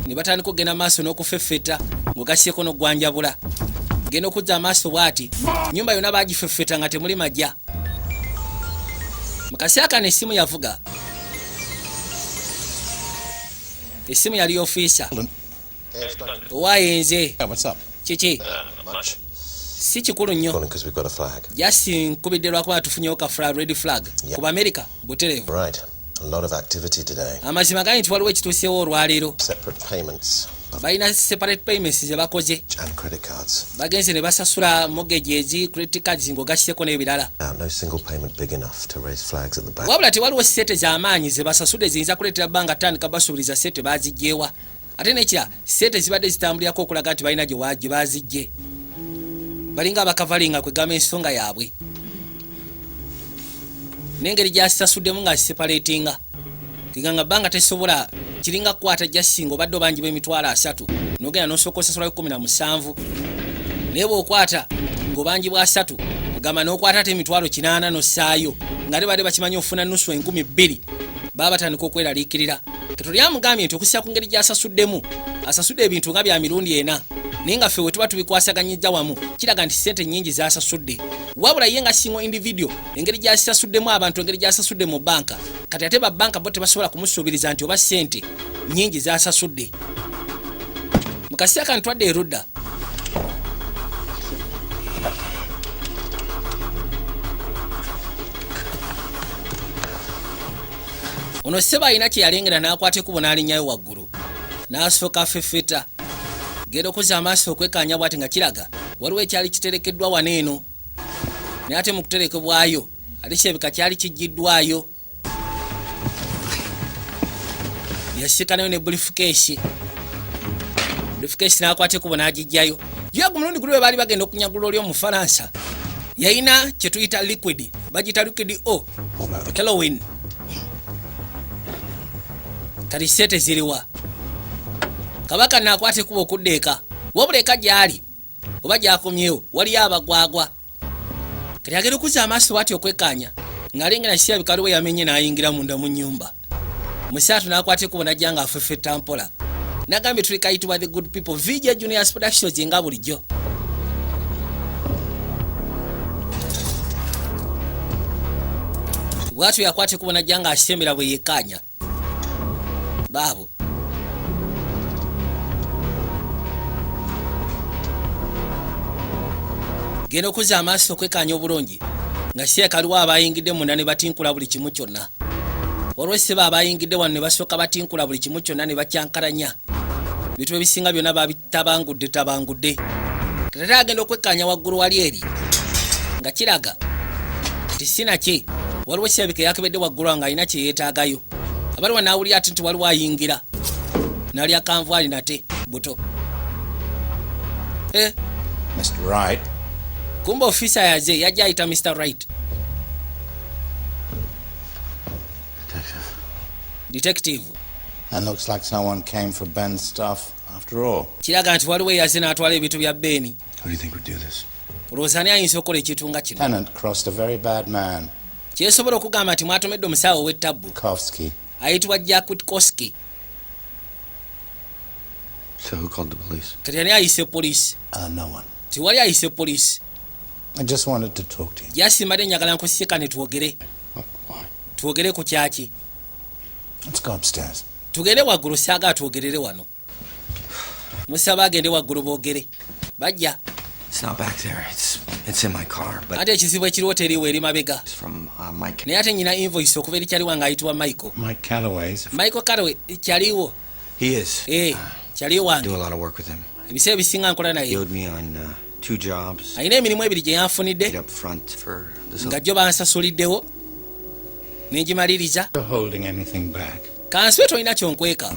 ne batandika okugenda maaso n'okufeffeta ng'ogasyeko n'ogwanjabula genda okujja amaaso bw'ati nnyumba yonna baagifeffeta nga temuli majja. mu kaseera kano essimu yavuga essimu yali ofiisa owaayenze Yeah, what's up? kiki Much. si kikulu nnyo Calling because we've got a flag. jasi nkubidde lwakuba tufunyewo ka flag red flag Yeah. ku America butereevu. Right. A lot of activity today. amazima gali nti waliwo ekituusewo olwaleero Separate payments balina separate payments ze bakoze and credit cards. bagenze ne basasula mortgages credit cards ng'ogasseko n'ebirala No single payment big enough to raise flags at the back. wabula tewaliwo sente z'amaanyi ze basasudde ziyinza kuleetera bbanga tandika basuubiriza sente baazigjeewa ate nekira sente zibadde zitambulirako okulaga nti balina gye baazijje balinga abakavalinga kwegamba ensonga yaabwe n'engeri gyasasuddemu nga ziseparatinga kweganga bbanga tesobola kiringa kukwata jasinga obadde obangi b'emitwalo 3 n'ogenda n'osooka osasulayo 17 naye bw'okwata ng'obangi bwa 3 gamba n'okwata ate emitwalo 8 n'ossaayo nga ate badde bakimanyi ofuna nusu 2,000 baba batandika okweraliikirira katoli amugambye nti okussa ku ngeri gy'asasuddemu asasudde ebintu nga bya mirundi 4 naye nga ffe we tuba tubikwasaganyizza wamu kiraga nti sente nnyingi zasasudde wabula ye nga singo individual engeri gyasasuddemu abantu engeri gyasasudde mu banka kati ate babbanka bo tebasobola kumusuubiriza nti oba sente nnyingi zasasudde mu kaseera kano twadde erudda ono sseba alina kye yalengera n'akwata ekubo n'alinnyayo waggulu n'asooka feffeta genda okuzza amaaso okwekanya bw'ati nga kiraga waliwo ekyali kiterekeddwa wano eno naye ate mu kuterekebwayo ate kirabika kyali kijjiddwayo yasikanayo ne briefcase n'akwata ekubo n'agijjayo yo ku mulundi guli we baali bagenda okunyagula oli omufalansa yayina kye tuyita liquid bagita liquid o heroin kati sente ziriwa kabaka n'akwata ekubo okudda eka wabula eka gy'ali oba gyakomyewo waliyo abagwagwa kati agenda okuzza amaaso bwati okwekkaanya ng'alengera kirabika waliwo yamenye n'ayingira munda mu nnyumba musaatu n'akwata ekkubo najja nga afeffetta mpola nagambye tuli kayitibwa the good people vija juniors productions nga bulijjo bwatu yakwata ekkubo najja nga asembera bwe yekkaanya baabo genda okuzza amaaso okwekkaanya obulungi nga kirabika waliwo abayingidde munda ne batinkula buli kimu kyonna olw'esseba abayingidde wano ne basooka batinkula buli kimu kyonna ne bakyankalanya ebintu ebisinga byonna babitabangudde ate agenda okwekkaanya waggulu wali eri nga kiraga nti sinaki waliwo kirabika yakebedde waggulu nga alina kye yeetaagayo abaliwo n'awulira ati nti waliwo ayingira n'alya kanvaali nate buto Mr. Wright. kumba ofisa yaze yajja ayita Mr. Wright. Detective. And looks like someone came for Ben's stuff after all. Kiraga nti waliwo yaze n'atwala ebintu bya Beni. How do you think we'd do this? Olowooza ayinza okukola ekintu nga kino. Tenant crossed a very bad man. Kyesobola okugamba nti mwatomedde omusawo ow'ettabbu. Kowski. Ayitibwa Jack Witkowski. So who called the police? Kati ani ayise poliisi? No one. Tiwali ayise poliisi. I just wanted to talk to you. Yasimbadde njagala nkusika ne twogere. Why? Twogere ku kyaki. Let's go upstairs. Tugende waggulu saaga twogerere wano. Musaba agende waggulu boogere. Bajja. It's not back there. It's in my car, but Ate ekizibu ekiriwo teriwo eri mabega. it's from Mike. Naye ate nyina invoice okuva eri kyaliwo nga ayitibwa Michael. Mike Calloway's. Michael Calloway kyaliwo. He is. Kyaliwo I do wange. a lot of work with him. Ebiseera bisinga nkola He naye. owed me on 2 jobs. Alina emirimu ebiri gye yanfunidde Paid up front for this. nga jjo bansasuliddewo n'engimaliriza. You're holding anything back. Kansibe tolina kyonkweka.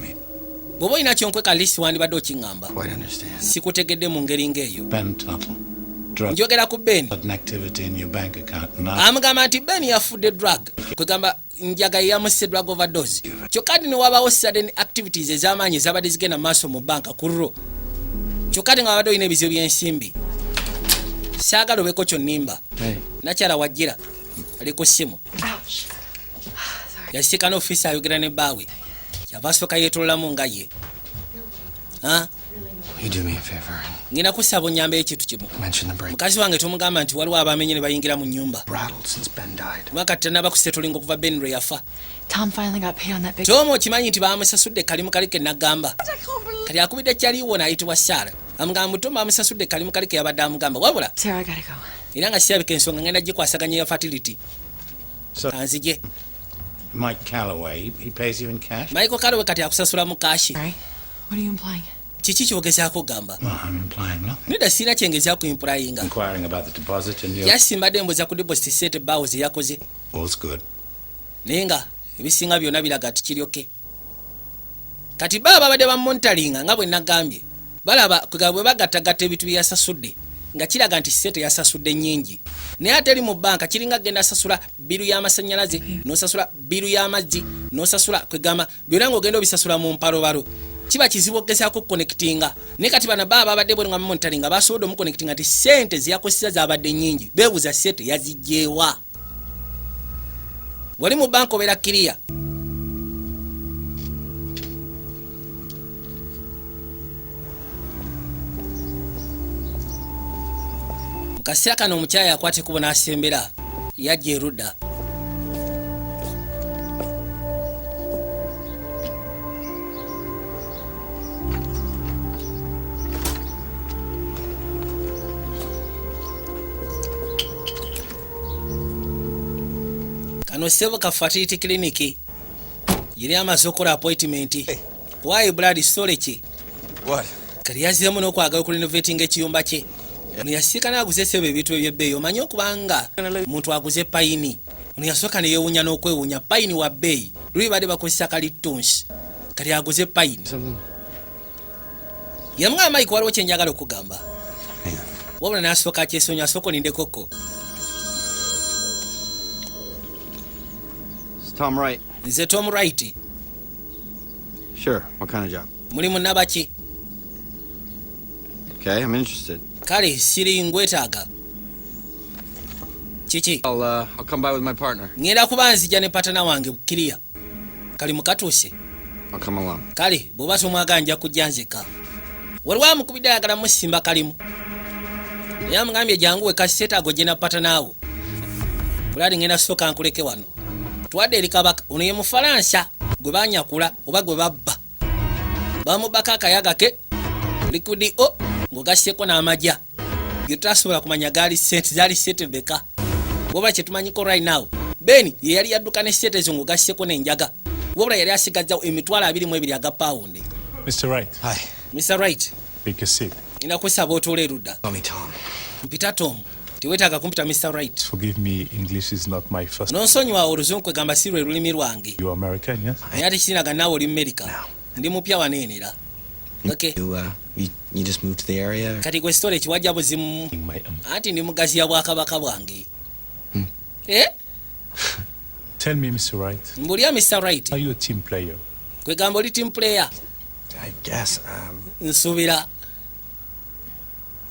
Bw'oba olina kyonkweka lisi wandibadde okiŋŋamba. Quite understand. Sikutegedde mu ngeri ng'eyo. Ben Tuttle. Drug Njogera ku Ben. activity in your bank account. Now, Amugamba nti Ben yafudde drug. Kwegamba njaga yamusse drug overdose. Kyokka ne wabaawo sudden activities ez'amaanyi ezabadde zigenda mu maaso mu banka ku lro. Kyokka nga wabadde olina ebizibu by'ensimbi. Saagala obeeko kyonnimba. Nakyala wajjira ali ku ssimu. Yasika n'ofiisa ayogera ne bbaawe. Kyava asooka yeetololamu nga ye. You do me a favor Ngina kusaba onyambe ekintu kimu. and mention the break. Mukazi wange tomugamba nti waliwo abamenye ne bayingira mu nnyumba. Rattled since Ben died. Mwaka tannaba kusetulinga okuva Ben lwe yafa. Tom finally got paid on that big. Tom okimanyi nti baamusasudde kalimu kali ke nagamba. Kati akubidde kyaliwo n'ayitibwa Sarah. Amugamba Tom baamusasudde kalimu kali ke yabadde amugamba. Wabula Sarah, I gotta go. era nga kirabika ensonga ngenda gikwasaganya ya fertility. so Anzije. Mike Calloway, he pays you in cash? Michael Calloway kati akusasula mu kaashi. Sorry. What are you implying? Kiki kyogezaako gamba? Well, I'm implying nothing. Nedda sirina kyengezaako implyinga. Inquiring about the deposit and your... Yasimbadde embuuza ku deposit sente bbaawo ze yakoze. All's good. Naye nga ebisinga byonna biraga nti kiryoke. Kati baba babadde bamonitalinga nga bwe nagambye. Balaba kwegaba bwe bagattagatta ebintu bye yasasudde nga kiraga nti sente yasasudde nnyingi. Naye ate eri mu banka kiringa genda asasula biru y'amasannyalaze, n'osasula biru y'amazzi, n'osasula kwegamba byonna ng'ogenda obisasula mu mpalobalo. Kiba kizibu okugezaako okukonnekitinga. Naye kati bano baba babadde bwe nga bamonitalinga basobodde omukonnekitinga nti sente ze yakoseza zaabadde nnyingi. Beebuuza sente yazigyewa. Wali mu banka obeera kiriya. Kaseera kano omukyala yakwata ekkubo n'asembera yajja erudda. Kano ssebo ka fertility clinic yeri amaze okukola appointment. Why blood story ki? What? Kati yaziremu n'okwagala okurenovatinga ekiyumba kye. Ono yasika n'aguze ssebo ebintu eby'ebbeeyi. Omanyi okubanga muntu aguze payini. Ono yasooka ne yeewuunya n'okwewuunya payini wa bbeeyi. Luli badde bakozesa kalitunsi. Kati aguze payini. Yamugamba Mike waliwo kye njagala okugamba. Wabula n'asooka akyesonya asooka olindekoko. It's Tom Wright. Nze Tom Wright. Sure. What kind of job? Mulimu nabaki? Okay, I'm interested. kale siri ngwetaaga kiki I'll come by with my partner. ngenda kuba nzija ne patana wange bukkiriya kali mukatuuse I'll come along. kale bw'oba tomwagala nja kujja nzeka waliwo amukubidde ayagala musimba kalimu naye amugambye janguwe kaseetaago gye napatanaawo bulaali ngenda sooka nkuleke wano tuwadde eri kabaka ono ye mufalansa gwe banyakula oba gwe babba bamubaka akayaga ke likudi o ng'ogasseko n'amagya getutasobola kumanya gaali sente zaali sente beka bwoba kyetumanyiko right now beni ye yali yadduka ne sente ezo ng'ogasseko n'enjaga wabula yali asigajjawo emitwalo 22 aga pawundi. Mr. Wright. Hi. Mr. Wright. Take a seat. Ninakusaba otuule erudda. Call me Tom. Mpita Tom. Teweetaaga kumpita Mr. Wright. Forgive me, English is not my first. Nonsonyiwa oluzungu kwegamba si lwe lulimi lwange. You are American, yes? Naye ate kinaga naawe oli America. Ndi mupya waneenera. Okay. You just moved to the area? Kati gwe story kiwajja buzimu. Anti ndi mugaziya bwakabaka bwange. Tell me, Mr. Wright. Mbulya Mr. Wright. Are you a team player? Kwegamba oli team player. I guess. Nsuubira.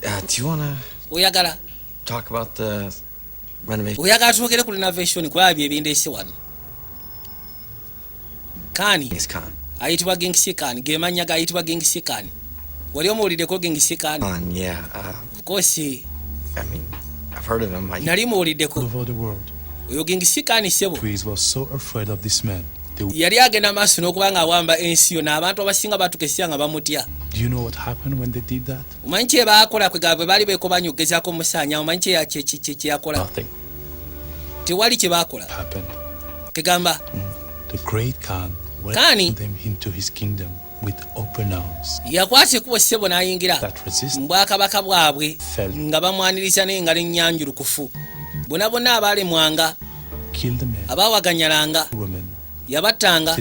Do you want to Oyagala. talk about the renovation? Oyagala twogere ku renovation kwabyo ebindeese wano. Kani. Yes, Khan. Ayitibwa Genghis Khan. Ge mannya gayitibwa Genghis Khan. Wali omuwuliddeko Genghis Khan? Yeah. Of course. I mean, I've heard of him. Nali muwuliddeko. All over the world. Oyo Genghis Khan sebo. Queens was so afraid of this man. Yali agenda maaso n'okuba ng'awamba ensi yonna abantu abasinga batukesya nga bamutya. Do you know what happened when they did that? Omanyi kye baakola kwegamba bwe baali beeko banyugezaako musaanya omanyi kye yakola? Nothing. Tewali kye baakola. Happened. Kegamba. The great Khan welcomed them into his kingdom with open arms. Yakwata ekubo ssebo n'ayingira mu bwakabaka bwabwe nga bamwaniriza n'engalo ennyanjulukufu. Bonna bonna abaalemwanga abaawaganyalanga yabattanga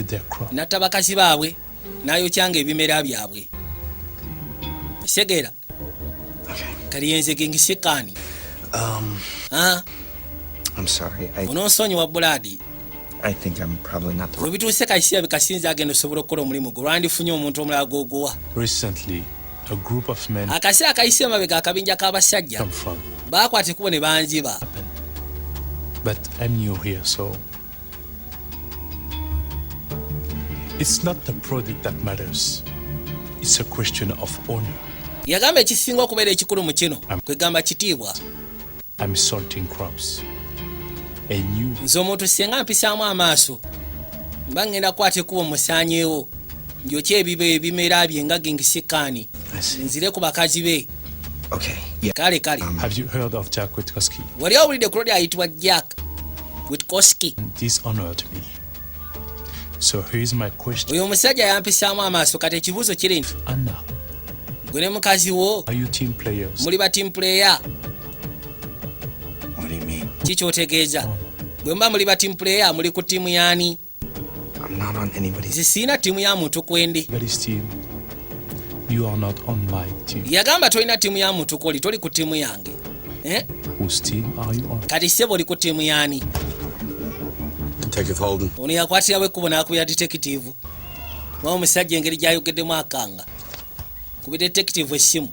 n'atta bakazi baabwe n'ayokyanga ebimera byabwe. Segera kali yenze Genghis Khan. I'm sorry. Ononsonyiwa Buladi. I think I'm probably not the right. Bituuse kayisiya bikasinza agenda osobola okukola omulimu gwe lwandifunye omuntu omulala gw'oguwa. Recently, a group of men akaseera kayisiya mabega akabinja k'abasajja baakwata ekubo ne banjiba. But I'm new here, so it's not the product that matters. It's a question of honor. Yagamba ekisinga okubeera ekikulu mu kino kwegamba kitiibwa. I'm sorting crops. Nze omuntu singa mpisaamu amaaso mba ngenda kukwata ekubo musaanyeewo njokye ebimera bye nga Genghis Khan nzire ku bakazi be. Kale. Have you heard of Jack Witkowski? Wali owulidde ku lodi ayitibwa Jack Witkowski? This honored me. So here's my question. Oyo omusajja yampisaamu amaaso kati ekibuuzo kiri nti Anna, gwe ne mukazi wo are you team players? Muli ba team player? What do you mean? Kikyotegeeza bwe mba muli ba team player muli ku tiimu yaani? I'm not on anybody's. Zisiina tiimu ya muntu kwendi. Anybody's team. You are not on my team. Yagamba tolina tiimu ya muntu koli toli ku tiimu yange. Whose team are you on? Kati sebo oli ku tiimu yaani? Detective Holden. Ono yakwatirawo ekkubo n'akubira detective. Mwa omusajja engeri gy'ayogeddemu akanga. Kubira detective essimu.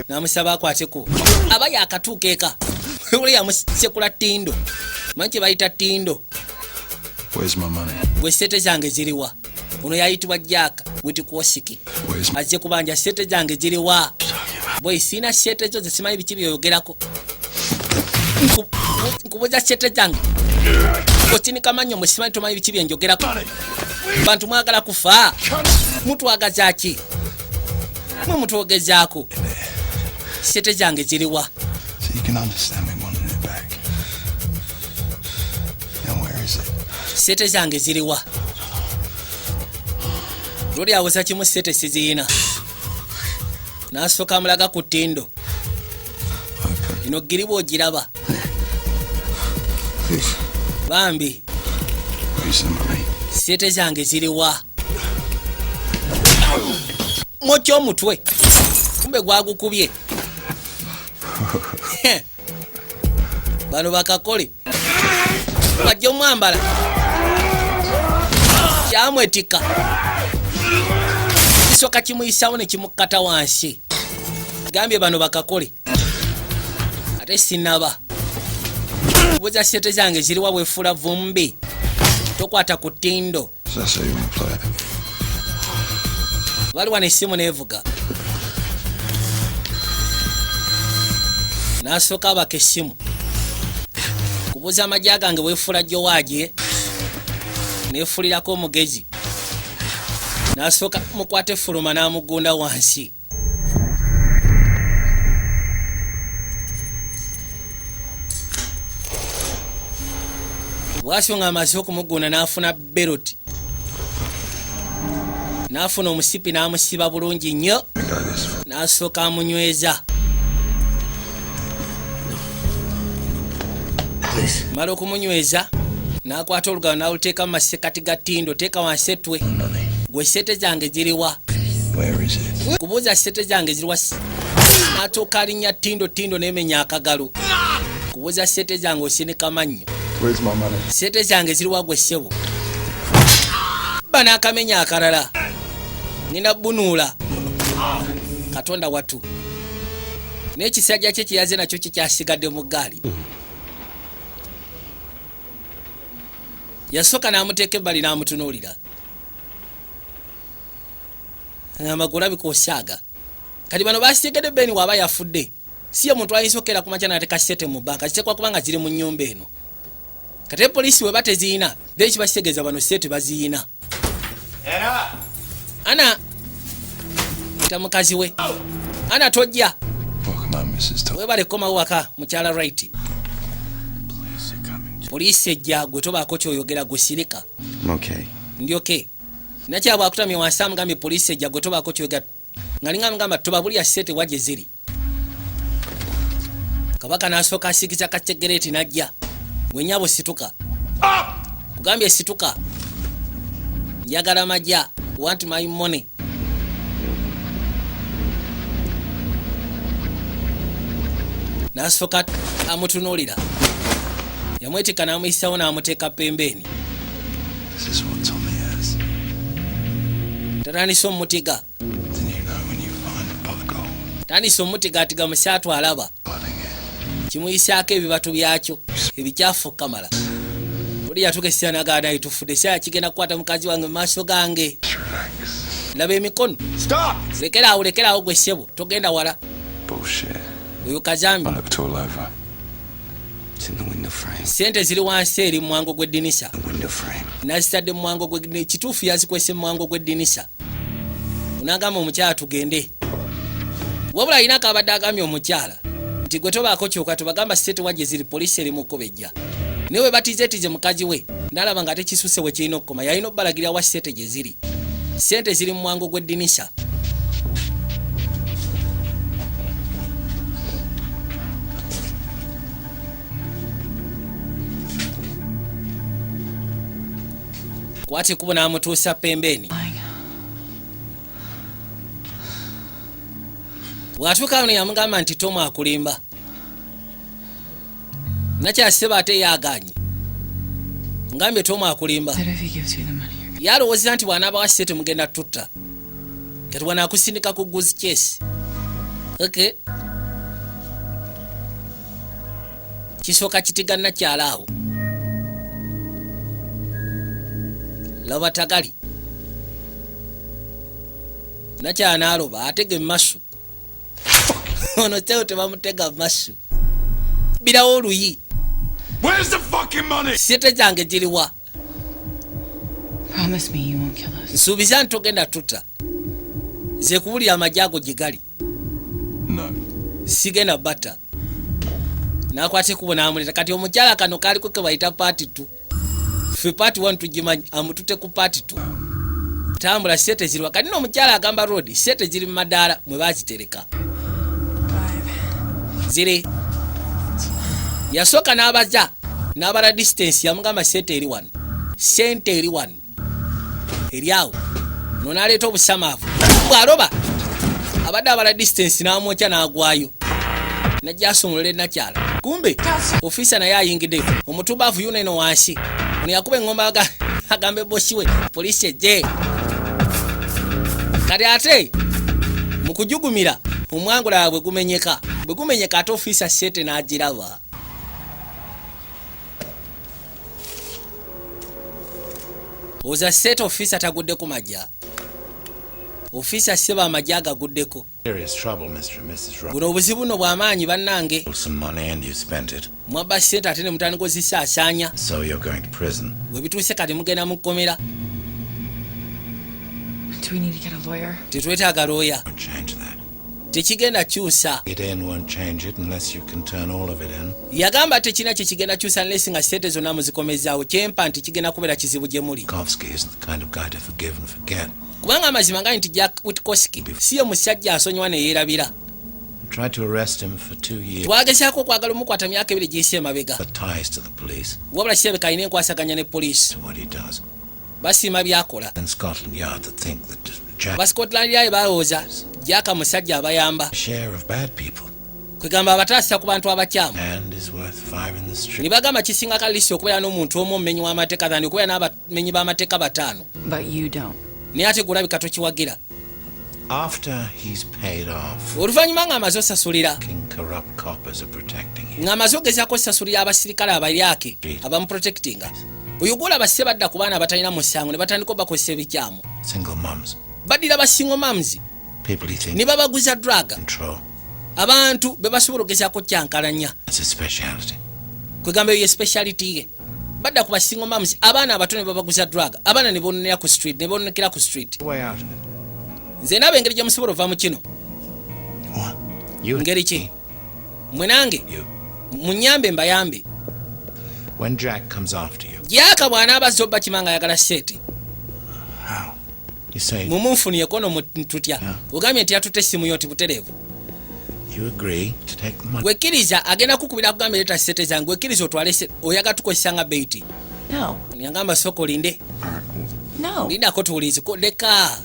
N'amusaba akwateko. Aba yaakatuuka eka. Oli yamusekula ttindo. Manyi kye bayita ttindo. Where's my money? Gwe sente zange ziriwa? Ono yayitibwa Jack Witkowski. Azze kubanja sente zange ziriwa? Boy sina sente zo zisimanyi biki byoyogerako. Nkubuza sente zange. Kotini kamanyo musimanyi tomanyi biki byenjogerako. Bantu mwagala kufa. Mutwagaza ki? Mutwogezaako. Sente zange ziriwa? So you can understand me wanting it back. Now where is it? Sente zange ziriwa? Lodi awuza kimu sente siziyina. N'asooka amulaga ku ttindo. Ino giribwa ogiraba. Bambi. Where's the money? Sente zange ziriwa? Motyo omutwe. Kumbe gwagukubye. Bano bakakole. Wajja omwambala. Kyamwetika. Kisooka kimuyisaawo ne kimukkata wansi. gambye bano bakakole ate sinaba kubuza sete zange ziriwa bwefula vumbi tokwata ku ttindo So that's how you want to play it. waliwo n'essimu neevuga n'asooka abaka essimu kubuza amagya gange bwefula jowaagye neefulirako omugezi n'asooka mukwata effuluma n'amugunda wansi bwatyo nga amaze okumugunda n'afuna beroti n'afuna omusipi n'amusiba bulungi nnyo n'asooka amunyweza mala okumunyweza n'akwata olugalo n'aluteeka mu masekati ga ttindo teeka wansi etwe gwe sente zange ziriwa kubuuza sente zange ziriwa n'atuuka alinnya ttindo n'emenya akagalo kubuuza sente zange osinika mannyo sente zange ziriwa gwe ssebo banaakamenya akalala ngenda bunuula katonda watu n'ekisajja kye kiyaze nakyo kikyasigadde mu ggaali yasooka n'amuteeka ebbali n'amutunuulira ngamba olabika osaaga kati bano basitegedde beni waaba yafudde si ye muntu ayinza okera kumakya n'ateeka sente mu bbanka zitekwa kubanga ziri mu nnyumba eno kati poliisi we bateziina beki bakitegeeza bano sente baziina ana ita mukazi we ana tojja webale komawo waka mukyala right poliisi ejja gwe tobaako kyoyogera gusirika ndi okay nakyabwe akutamye wansi amugambye poliisi ejja gwe tobaako kyoyogera nga linga amugamba tobabulya sente wagye ziri kabaka n'asooka asigiza kategereti najja gwenyabo situka kugambye situka njagala majja want my money n'asooka amutunuulira yamwetika n'amuyisawo n'amuteeka pembeni tatandisa omutiga tandisa omutiga atiga musaatu alaba kimuyisaako ebibatu byakyo ebikyafu kamala oli yatukesera nagaana itufudde saya kigenda kukwata mukazi wange mu maaso gange laba emikono lekeraawo gwe ssebo togenda wala oyo kazambi sente ziri wansi eri mu mwango gw'eddinisa nazitadde mu mwango gw'eddinisa ekituufu yazikwese mu mwango gw'eddinisa unagamba omukyala tugende wabula ayinako abadde agambye omukyala nti gwe tobaako kyokka tubagamba sente wagye ziri poliisi eri mukubejja naye we batizeetize mukazi we nalaba nga tekisuse we kirina okukoma yalina okubalagirira wa sente gye ziri sente ziri mu mwango gw'eddinisa kwati ekubo n'amutuusa pembeni bw'atuuka wano yamugamba nti Tom akulimba nakyaseba ate yaaganye ngambye Tom akulimba yalowooza nti bw'anaabawa sente mugenda tutta kati bwanaakusindika ku guzi kyesi okay kisooka kitiga nakyalaawo laba tagali nakyala n'aloba atega emasu ono kyeo tebamutega masu birawo oluyi sente zange ziriwa nsuubiza nti togenda tutta ze kubulira amagye ago gye gali sigenda batta n'akwata ekubo n'amuleta kati omukyala kano kaliko ke bayita paati 2 ffe paati 1 tugimanyi amutute ku paati 2 tambula sente ziriwa kati n'omukyala agamba rodi sente ziri mu madaala mwe bazitereka ziri yasooka n'abaza n'abala distance yamugamba sente eri wano sente eri wano eri awo no n'aleeta obusamaavu bw'aloba abadde abala distance n'amwokya n'agwayo najja asumulula nakyala kumbe ofiisa naye ayingidde omutubaavu yuno eno wansi ono yakuba engomba agambe bosi we poliisi ejje kati ate mu kujugumira omwangula bwe gumenyeka ate ofisa Sete n'agiraba. Oza Sete ofisa tagudde ku majja. Ofisa seba amajja agaguddeko. Serious trouble, Mr. and Mrs. Roberts. Buno obuzibu buno bw'amaanyi bannange. Some money and you spent it. Mwabba ssente ate ne mutandika ozisaasaanya. So you're going to prison. Bwe bituuse kati mugenda mu kkomera. Do we need to get a lawyer? Tetwetaaga looya. Won't change that. Tekigenda kyusa. It in won't change it unless you can turn all of it in. Yagamba tekina kye kigenda kyusa unless nga ssente zonna muzikomezaawo. Kyempa nti kigenda kubeera kizibu gye muli. Witkowski isn't the kind of guy to forgive and forget. Kubanga amazima nga nti Jack Witkowski si ye musajja asonyiwa ne yeerabira. Tried to arrest him for 2 years. Twagezaako okwagala omukwata myaka 2 giyise emabega. The ties to the police. Wabula kirabika alina enkwasaganya ne poliisi. To what he does. Basiima by'akola. And Scotland Yard to think that Jack. Ba Scotland Yard balowooza Jack musajja abayamba. Share of bad people. Kwegamba abataasa ku bantu abakyamu. And is worth 5 in the street. Ne bagamba kisinga kalisi okubeera n'omuntu omu omumenyi w'amateeka thani okubeera n'abamenyi b'amateeka 5. But you don't. Naye ate gulabika tokiwagira. After he's paid off. Oluvannyuma ng'amaze osasulira. Corrupt coppers are protecting him. Ng'amaze ogezaako osasulira abasirikale abalyake abamuprotectinga. Oyo gwolaba sse badda ku baana abatalina musango ne batandika obakozesa ebikyamu. Single mums. Baddira ba single mums. People he thinks. Ne babaguza drug. Control. Abantu be basobola ogezaako kyankalanya. It's a speciality. Kwegamba eyo ye speciality ye. Badda ku ba single mums abaana abato ne babaguza drug. Abaana ne bonnera ku street ne bonnekera ku street. Way out of it. Nze nabe engeri gye musobola ova mu kino. What? You. Ngeri ki? Mwe nange. You. Munyambe mbayambe. When Jack comes after you. Jack bwana abazza obba kimanga ayagala Sete. How? You say. Mumunfuniyeko no mututya. Ogambye nti yatutte essimu yo nti butereevu. You agree to take the money. Wekkiriza agenda kukubira kugamba leeta Sete zange. Wekkiriza otwale Sete. Oyaga tukozesa nga beiti. No. Nyangamba soko linde. No. Lindako tuwulizi. Leka.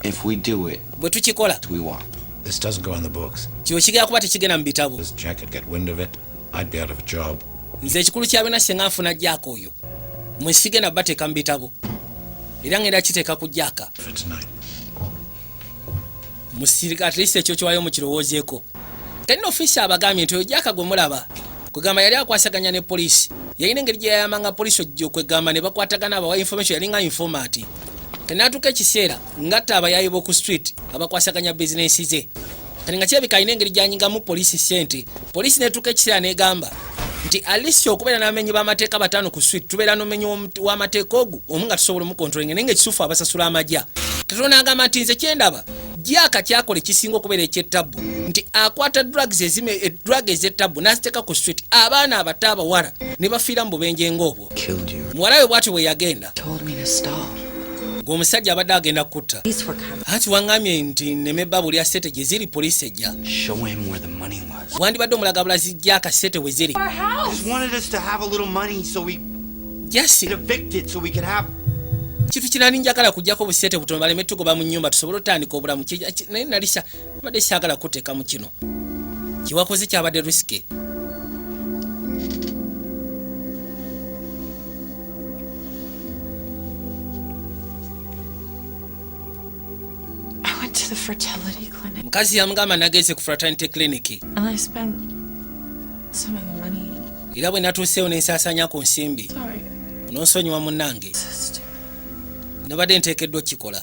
If we do it, bwe tukikola. we want. This doesn't go in the books. Kyo kigenda kuba tekigenda mu bitabo. This Jack could get wind of it. I'd be out of a job. Nze ekikulu kyabena senga nfuna Jack oyo. Mwesigenda bateeka mu bitabo. Era ngenda kiteeka ku Jack. For tonight. Musirika at least ekyo kiwayo mu kirowoozeeko. Talina ofisi abagambye nti oyo Jack gwe mulaba. Kwegamba yali akwasaganya ne poliisi. Yalina engeri gye yayamanga poliisi ojja okwegamba ne bakwatagana abawa information yali nga informati. Tenatuuka ekiseera ngatta abayayi b'oku street abakwasaganya bizinensi ze. Kati nga kirabika alina engeri gy'anyingamu poliisi ssente. Poliisi netuuka ekiseera n'egamba nti alisi okubeera n'amenyi b'amateeka 5 ku street tubeera n'omenyi w'amateeka ogu omu nga tusobola omukontrolinga naye ng'ekisuufu abasasula amajja. Katono n'agamba nti nze kyendaba Jack kyakola ekisinga okubeera eky'ettabbu nti akwata drugs ez'ettabbu n'aziteeka ku street abaana abato abawala ne bafiira mu bubenje ng'obwo. Muwala we bw'atyo bwe yagenda. Ng'omusajja abadde agenda kutta. Ati waŋŋambye nti nemebba buli Sete gye ziri poliisi ejja. Show him where the money was. Wandibadde omulaga bulazi Jack Sete we ziri. Just wanted us to have a little money so we Yes. get evicted so we could have. Kitu kinani njagala kujjako busete butono baleme tugoba mu nnyumba tusobole otandika obulamu. Naye nalisa badde saagala kuteeka mu kino. Kiwakoze kyabadde riske. I went to the fertility clinic. Mukazi yamugamba nageze ku fraternity clinic. And I spent some of the money. Era bwe natuuseewo n'ensaasanya ku nsimbi. Sorry. Ononsonyiwa munnange. Nabadde nteekeddwa kikola.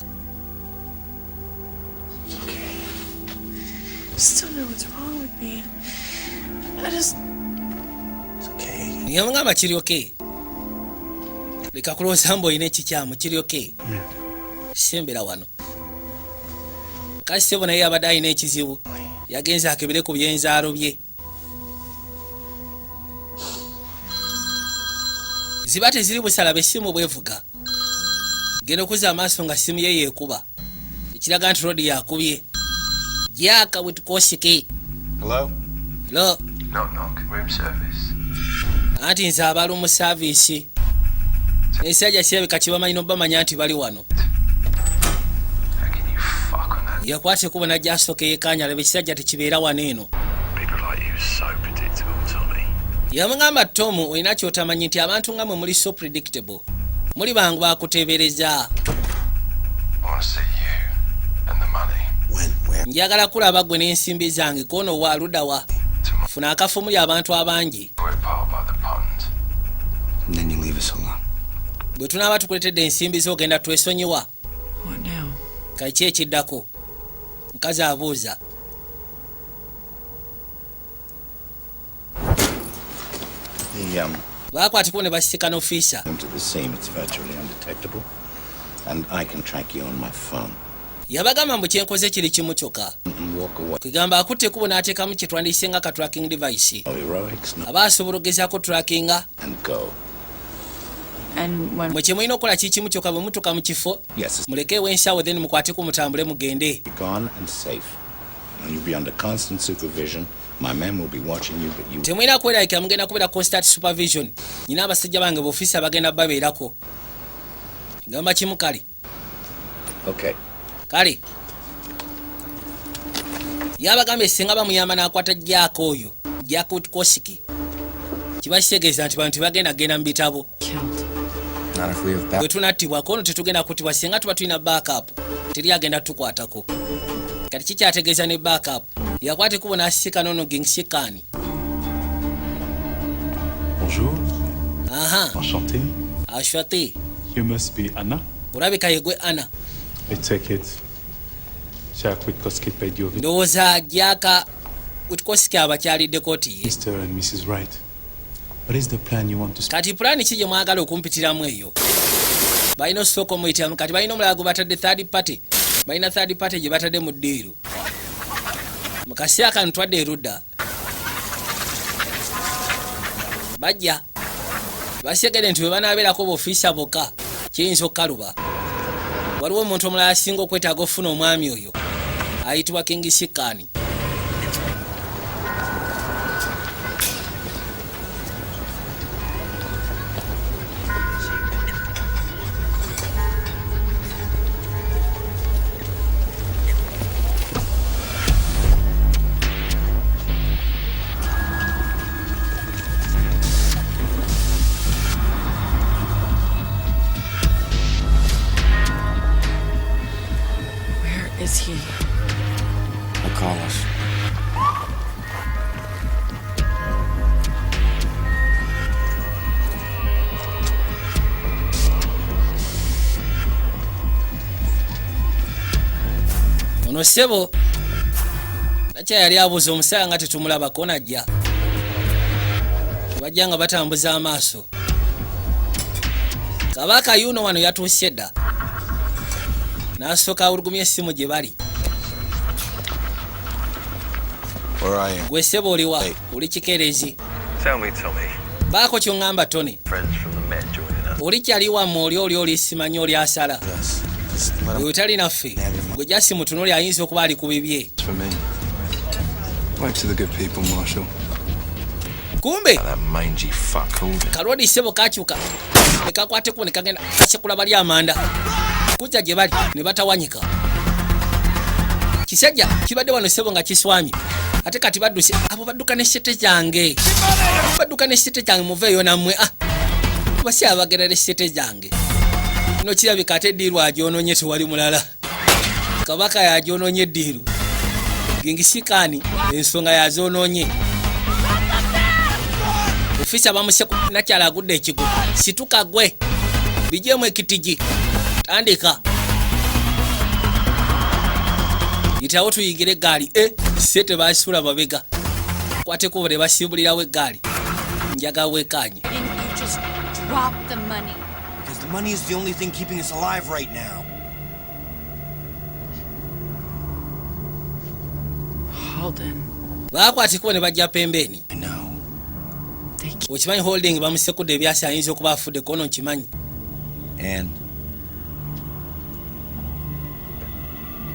I still know what's wrong with me. It's okay. Yamugamba kiri okay. Leka kulowooza mbu olina ekikyamu kiri okay. Sembera wano. Kasi sebo naye abadde alina ekizibu. Yagenze akebere ku byenzaalo bye. Ziba teziri busalabe essimu bwevuga. Genda okuza amaaso nga simu ye yeekuba. Ekiraga nti rodi yakubye. Jack Witkowski. Hello? Lo. Knock knock. Room service. Anti nze abalu mu saavisi. Ekisajja kirabika kibamanyi n'obamanya nti bali wano. How can you fuck on that? Yakwase kuba najja asooka yeekaanya alaba ekisajja tekibeera wano eno. People like you are so predictable, Tommy. Yamugamba Tom olina kyotamanyi nti abantu nga mwe muli so predictable. Muli bangu bakuteebereza. I want to see you and the money. When? Where? njagala kulaba gwe n'ensimbi zange kono wa ludawa funa akafo muli abantu abangi And then you leave us alone. bwe tunaaba tukuletedde ensimbi z'ogenda twesonyiwa What now? kaki ekiddako mukazi abuuza baakwatiko ne basika n'ofiisa Into the scene, it's virtually undetectable. And I can track you on my phone. yabagamba mbu kyenkoze kiri kimu kyokka And walk away. kwegamba akutte kubo n'ateekamu kye twandiyise nga ka tracking device No heroics, no. aba asobola ogezaako trackinga And go. And when mwe kye mulina okukola kikimu kyokka bwe mutuuka mu kifo Yes, mulekeewo ensaawo then mukwateko mutambule mugende be gone and safe. And you'll be under constant supervision. My men will be watching you, but you... temulina kwerayikira mugenda kubeera constant supervision nyina abasajja bange b'ofiisa bagenda babeerako ngamba kimu kale Okay. kale yabagambye singa bamuyamba n'akwata jaako oyo jaako kosiki kiba kitegeeza nti bantu bagenda genda mu bitabo Killed. Not if we have bwe tunattibwako ono tetugenda kutibwa singa tuba tulina backup teri agenda tukwatako kati kikyategeeza ne backup yakwata ekubo n'asika nono gingsikani Bonjour. aha Enchanté. ashwate You must be Anna. olabika yegwe ana I take it. Jack Witkowski paid your visit. ndowooza jaka utkosiki abakyalidde kooti ye Mr. and Mrs. Wright. What is the plan you want to speak? kati pulaani ki gye mwagala okumpitiramu eyo balina osooka omuyitiramu kati balina omulala gwe batadde third party balina third party gye batadde mu ddiiru mu kaseera kano twadde erudda bajja basegede nti bwe banaabeerako b'ofiisa bokka kiyinza okukaluba waliwo omuntu omulala asinga okwetaaga okufuna omwami oyo ayitibwa kingisikani Where is he? They'll call us. ono ssebo nakya yali abuuza omusaya nga tetumulabako najja bajja nga batambuza amaaso kabaka yuno wano yatuuse dda n'asooka awulugumya essimu gye bali Where are you? gwe ssebo oliwa Hey. oli kikeerezi Tell me, baako ky'oŋŋamba tone friends from the Met joining us. oli kyali wammwe oli simanyi oli asala Yes. Just let gwe him utali naffe gwe jasi mutunuli ayinza okuba ali ku bibye for me. Wipe to the good people, Marshal. kumbe That mangy fuck called it. kalodi ssebo kakyuka nekakwateko nekagenda kasekula bali amanda kujja gye bali ne batawanyika kisajja kibadde wano ssebo nga kiswamye ate kati badduse abo badduka n'essete zange badduka n'essete zange muveeyo nammwe basi abagerera essete zange kino kirabika ate eddiiru agyonoonye tewali mulala kabaka yagyonoonye eddiiru gingisikaani ensonga yazoonoonye ofiisa bamuse nakyala agudde ekigo situka gwe bijeemu ekitigi tandika yitawo tuyigire eggaali se tebasula mabega kwateko bwe basiibulirawo eggaali njaga wekanye You just drop the money. Because the money is the only thing keeping us alive right now. Holden. baakwatiko ne bajja pembeeni I know. okimanyi holding bamusekudde ebyasi ayinza okuba afudde kono nkimanyi And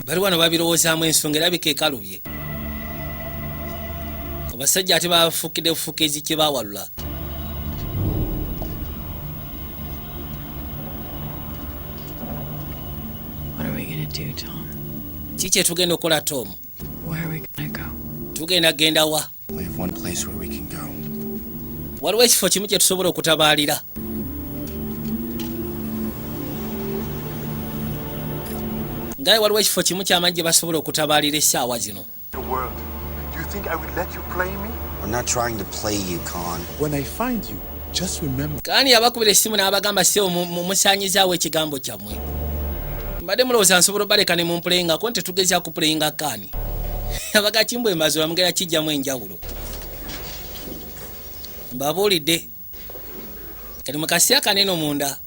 bali wano babirowoozaamu ensonga erabika ekalubye abasajja ate babafuukidde bufuukizi kye baawalula What are we gonna do, Tom? ki kye tugenda okukola Tom Where are we gonna go? tugenda genda wa we have one place where we can go. waliwo ekifo kimu kye tusobola okutabaalira ngaye waliwo ekifo kimu ky'amagye basobola okutabalira essaawa zino. I'm not trying to play you, Khan. When I find you, just remember. Kaani yabakubira essimu n'abagamba ssebo musaanyizaawo ekigambo kyammwe. Mbadde mulowooza nsobola obaleka ne mumpuleyingako nti tugezea kupuleyinga Kaani. Abaga kimbwe mazula mugera kijjamu enjawulo. Mbabuulidde. Kali mu kaseera kanene munda.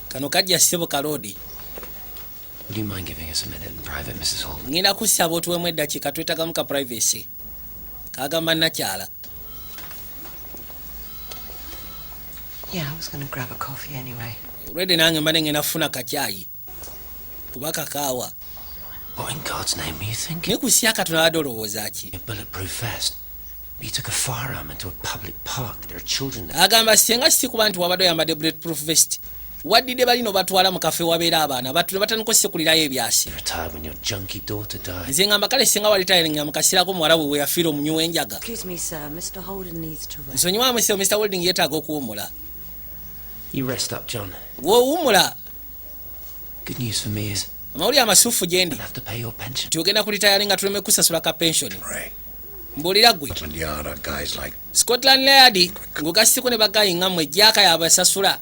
Kano kajja ssebo kaloodi. Would you mind giving us a minute in private, Mrs. Holden? Ngenda kusaba otuwemu eddakiika twetagamu ka privacy. Kagamba nakyala. Yeah, I was gonna grab a coffee anyway. Already nange mbadde ngenda kufuna kacaayi. Kuba kakaawa. What in God's name were you thinking? Ne ku syaka tunabadde olowooza ki? A bulletproof vest. You took a firearm into a public park. There are children there. Agamba singa kikuba nti wabadde oyambadde bulletproof vest. Waddidde balino batwala mu kafe wabeera abaana batule batandika osekulirayo ebyasi. Retired when your junkie daughter died. Nze ngamba kale singa walitayiringa mu kaseerako muwala we yafiira omunywi w'enjaga. Excuse me, sir. Mr. Holden needs to rest. Nsonyiwa museo Mr. Holding yeetaaga okuwummula. You rest up, John. W'owummula. Good news for me is Amawulire amasuufu gye ndi. I have to pay your pension. Tugenda kulitayalinga tuleme kusasula ka pensioni. Mbuulira gwe. Scotland Yard are guys like Scotland Yard ng'ogasseko ne bagayinga mmwe ejjaaka yabasasula.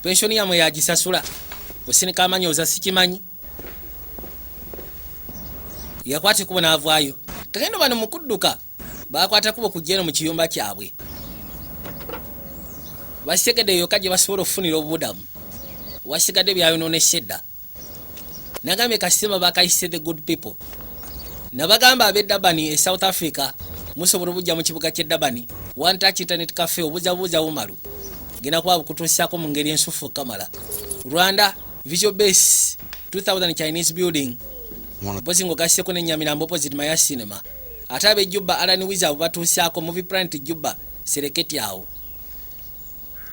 Pensioni yammwe yagisasula. Osinika amanyooza sikimanyi. Yakwate kubo n'avaayo. Kagendo bano mu kudduka baakwata kubo kujja eno mu kiyumba kyabwe. Basigadde yokka gye basobola okufunira obubudamu. Wasigadde byayonoonese dda. Nagambye kasima bakayise the good people. Nabagamba ab'e Durban e South Africa musobola obujja mu kibuga ky'e Durban One Touch Internet Cafe obuzabuuza bumalu. Genda kuba bukutuusaako mu ngeri ensufu kamala. Rwanda Visual Base 2000 Chinese Building. Bosi ng'ogasseko ne Nyamirambo opposite Maya Cinema. Ate ab'e Juba Alan Wiza batuusaako Movie Planet Juba Sereketi awo.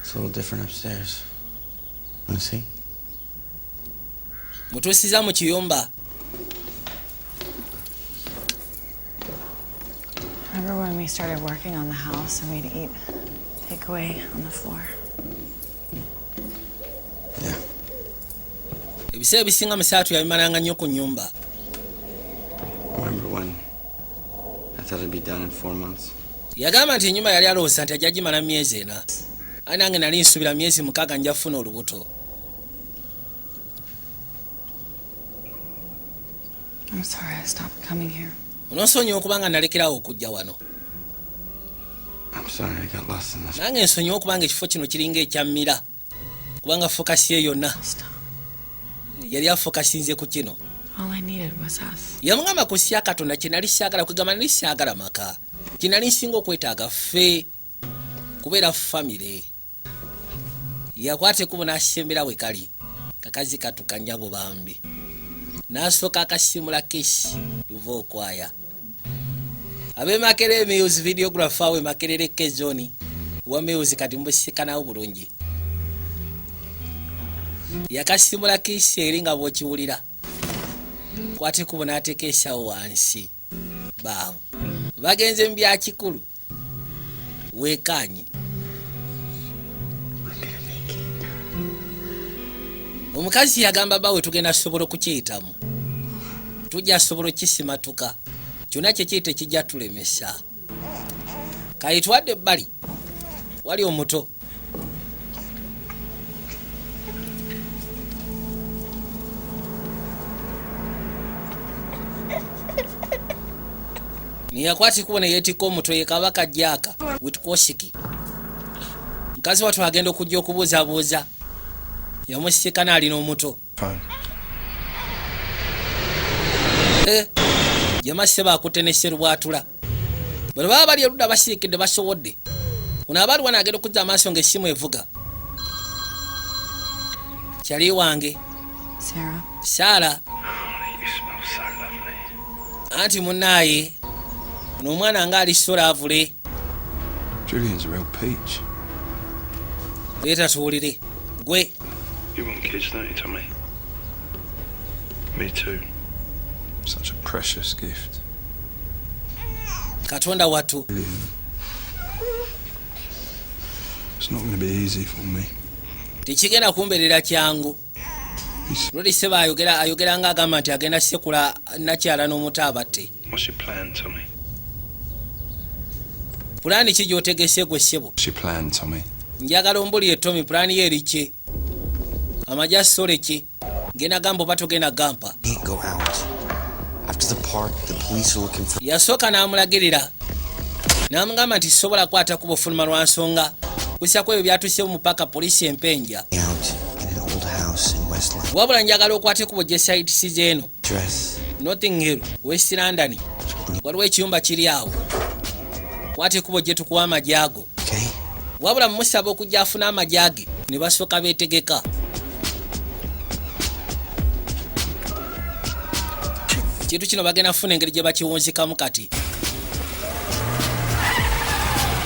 It's a little different upstairs. Wanna see? Mutuusiza mu kiyumba. Remember when we started working on the house and we'd eat takeaway on the floor? Yeah. Ebiseera ebisinga musaatu yabimalanga nnyo ku nnyumba. Remember when I thought it'd be done in 4 months? Yagamba nti ennyumba yali alowooza nti ajja gimala myezi 4. Ani nange nali nsuubira myezi 6 nja kufuna olubuto. I'm sorry I stopped coming here. Onoonsonyiwa okubanga nalekerawo okujja wano. I'm sorry I got lost in this. Nange nsonyiwa okubanga ekifo kino kiringa ekyammira. Kubanga fokasi ye yonna yali afokasinze ku kino. All I needed was us. Yamugamba ku sya Katonda kye nali saagala kwegamba nali saagala maka. Kye nali nsinga okwetaaga ffe kubeera famire. Yakwata ekkubo n'asembera we kali. Kakazi katukanya bubambi. N'asooka akasimula kesi luva okwaya. Abe Makerere Mills videographer we Makerere Kezoni wa Mills kati mbusikanawo bulungi. Yakasimula kesi eri nga bw'okiwulira. Kwate kubo n'ateeka essawo wansi. Baawo. Bagenze mu bya kikulu. Weekaanyi. Omukazi yagamba bawe tugenda sobola okukiyitamu. Tujja sobola kisimatuka. Kyonna kye kiyite kijja tulemesa. Kayitwadde ebbali. Wali omuto. Niyakwati kubona yeetikka omutwe ye Kabaka Jaaka Witkoshiki. Mukazi wattu agenda okujja okubuuzaabuuza. Yamusikana alina omuto. Jamase baakutenese lwatula. Bwe baba bali erudda basiikidde basobodde. Ono abali wana agenda okujja amaaso ng'essimu evuga. Kyali wange. Sarah. Sarah. You smell so lovely. Anti munnaaye. Ono omwana ng'ali solavule. Julian's a real peach. Leeta tuwulire. Gwe. You want kids, don't you, Tommy? Me too. Such a precious gift. Katonda wattu. It's not going to be easy for me. Tekigenda kumbeerera kyangu. Lodi seba ayogera nga agamba nti agenda sekula nakyala n'omuto abatte. What's your plan, Tommy? Pulaani ki gy'otegese gwe ssebo? What's your plan, Tommy? Njagala ombulire Tommy, pulaani ye eri ki? Amagye asole ki? Genda gamba oba togenda gampa. Can't go out. After the park, the police are looking for... Yasooka n'amulagirira. N'amugamba nti sobola kwata ku bufuluma lwa nsonga. Kusako ebyo byatuuse mu paka poliisi empenja. out in an old house in West London. Wabula njagala okwate ku bujjesaiti si zeeno. Dress. Notting Hill, West London. Waliwo ekiyumba kiri awo. Kwate ku bujje tukuwa amagye ago. Okay. Wabula mumusaba okujja afuna amagye age ne basooka beetegeka. Kintu kino bagenda funa engeri gye bakiwunzikamu kati.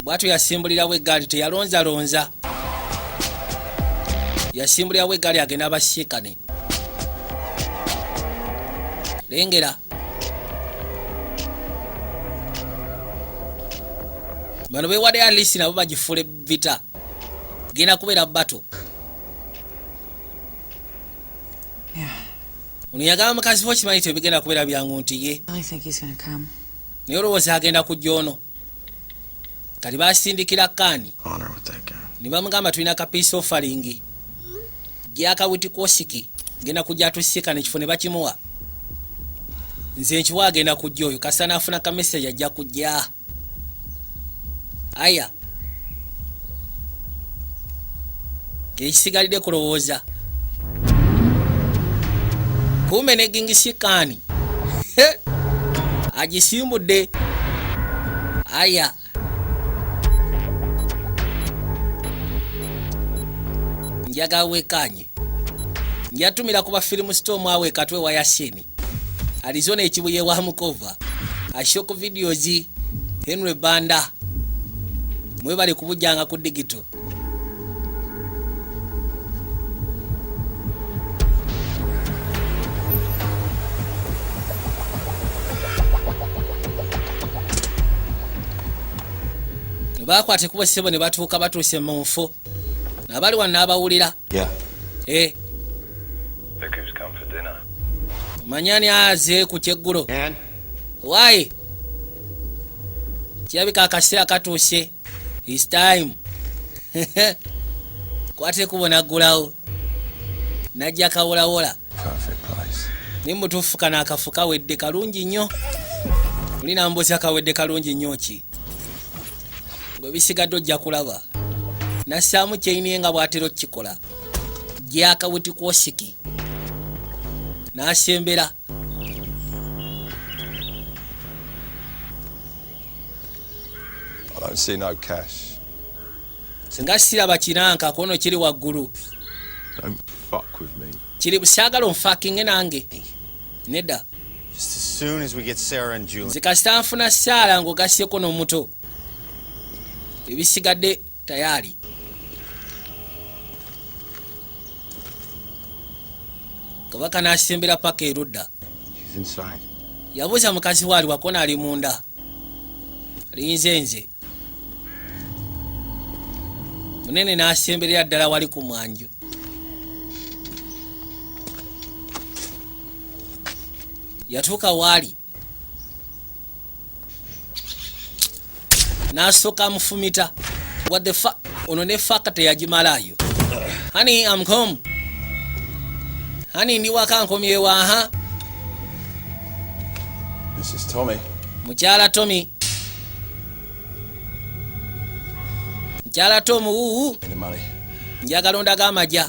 Bwatu yasimbulirawo eggaali teyalonzalonza. Yasimbulirawo eggaali agenda abasiikane. Lengera. Bano beewadde alisi nabo bagifuule vita. Genda kubeera bato. Ono yagamba mukazi wo kimanyi tebigenda kubeera byangu nti ye. Naye olowooza agenda kujja ono. Kati baasindikira Kaani. Ne bamugamba tulina ka peace offering. Gyakawiti Kosiki. Genda kujja atusiikana ekifo ne bakimuwa. Nze nkiwa agenda kujja oyo. Kasana afuna ka message ajja kujja. Aya. Ekisigalidde kulowooza. Kume ne gingisi Kaani. Agisimbudde. Aya. Njaga wekanye. Njatumira kuba film store mwawe katwe wa Yasini. Arizona ekibuye wa mukova. Ashoko videos Henry Banda. Mwe bali kubujanga ku digital. Bakwate kuba sebo ne batuuka batuuse mu nfo. Nabali wanna abawulira. Yeah. Look who's come for dinner. Manyani aze ku kyeggulo. And? Why? Kirabika akaseera katuuse. It's time. Kwate kubona gulawo. Najja kawolawola. Perfect place. Nimutuufu kana akafu kawedde kalungi nnyo. Ulina mbozi akawedde kalungi nnyo ki? Gwe bisigadde ojja kulaba. Nassaamu kyeyiniye nga bw'atera okukikola. Gyakawiti Kosiki. N'asembera. I don't see no cash. Singa siraba kinanka kono kiri waggulu. Don't fuck with me. Kiri busaagala onfakinge nange. Nedda. Just as soon as we get Sarah and Julie. Nze kasita nfuna Saara ng'ogasseko n'omuto. Ebisigadde tayari. Kabaka n'asembera paka erudda. She's inside. Yabuuza mukazi waali wakona ali munda. Alinze nze. Munene n'asemberera ddala wali ku mwanjo. Yatuuka waali. N'asooka amufumita. What the fuck? Ono ne faka teyagimalayo. Honey, I'm home. Honey, ndi waka nkomye waha. This is Tommy. Mukyala Tommy. Mukyala Tom Any money? njagala ondaga amagya.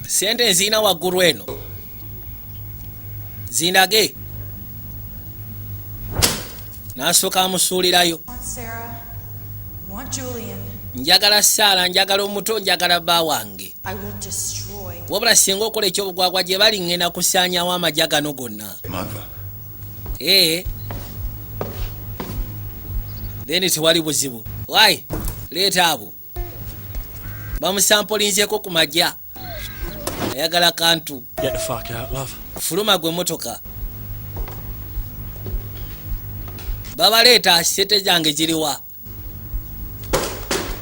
Sente nziina waggulu eno. Zindage. N'asooka amusuulirayo. Njagala Saara, njagala omuto, njagala bba wange. Wabula singa okola ekyobugwagwa gye bali ngenda kusaanyawo amagya gano gonna. Then tewali buzibu. Why? Leeta abo. Bamusampolinzeeko ku magya. Ayagala kantu. Get the fuck out, love. Fuluma gwe motoka. Babaleeta sente zange ziriwa.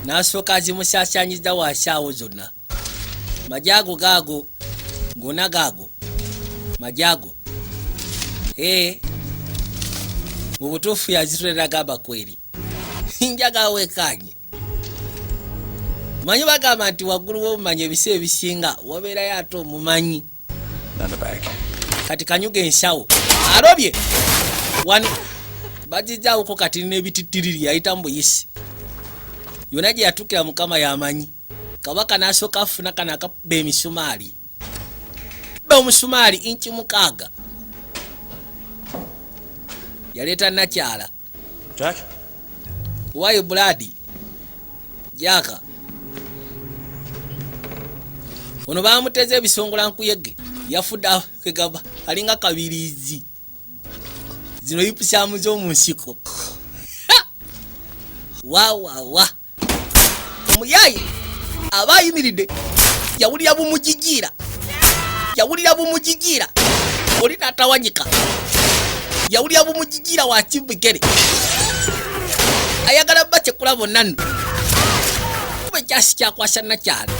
N'asooka azimusaasaanyiza wansi awo zonna. majago gago ngona gago majago mu butuufu yazitulera gamba kweri njaga wekanye manyi bagamba nti waggulu w'omumanyi ebiseera ebisinga wabeerayo ate omumanyi kati kanyuga ensawo alobye wano bagijjawoko kati n'ebitittiriri yayita mu buyisi yonna gye yatuukira mukama yamanyi kabaka n'asooka afuna kano akakuba emisumaali ba omusumaali inchi 6 yaleeta nakyala Jack? wayo buladi jaka ono bamuteze ebisongola nkuyege yafudda kegaba alinga kabirizi zino yipusyamu z'omunsiko wa muyayi aba ayimiridde yawulira bumujigira oli natawanyika yawulira bumujigira wa Kimbikere ayagala bakyekula bonna nno kuba kyasi kyakwasa nakyala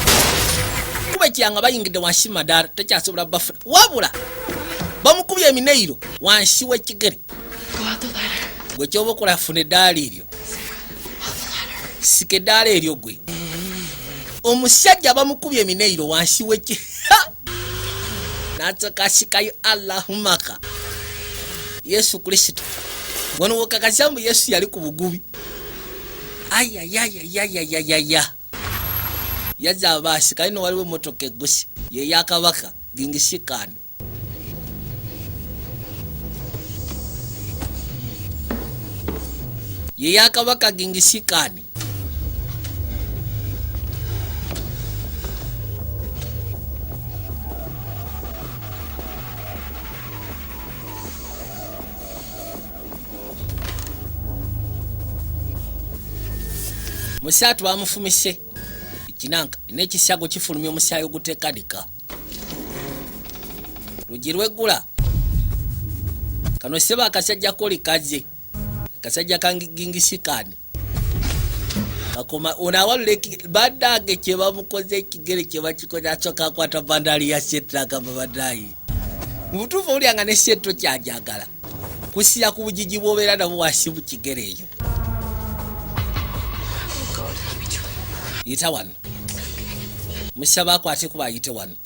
kuba kyanga bayingidde wansi madaala tekyasobola bafuna wabula bamukubye emineiro wansi w'ekigere gwe kyoba okola funa eddaala eryo sika eddaala eryo gwe omusajja bamukubye emineiro wansi w'eki natsakasikayo Allahumaka Yesu Kristo wano wokakasambu Yesu yali ku bugubi ayayayayayayaya yaza abasi kalino waliwo motoka egusi ye yakabaka gingisikane ye yakabaka gingisikane musatu bamufumise ekinanka n'ekisago kifulumya omusaayi ogutekadika lugi lweggula kano seba akasajja koli kaze kasajja kangingisikani kakoma onawalule badage kye bamukoze ekigere kye bakikoze asoka akwata bandali ya setra gamba badayi mutuufu olyanga ne setro kyajagala kusira ku bujiji bwobeera nabo wasi mu kigere eyo yita wano musaba akwate kuba ayite wano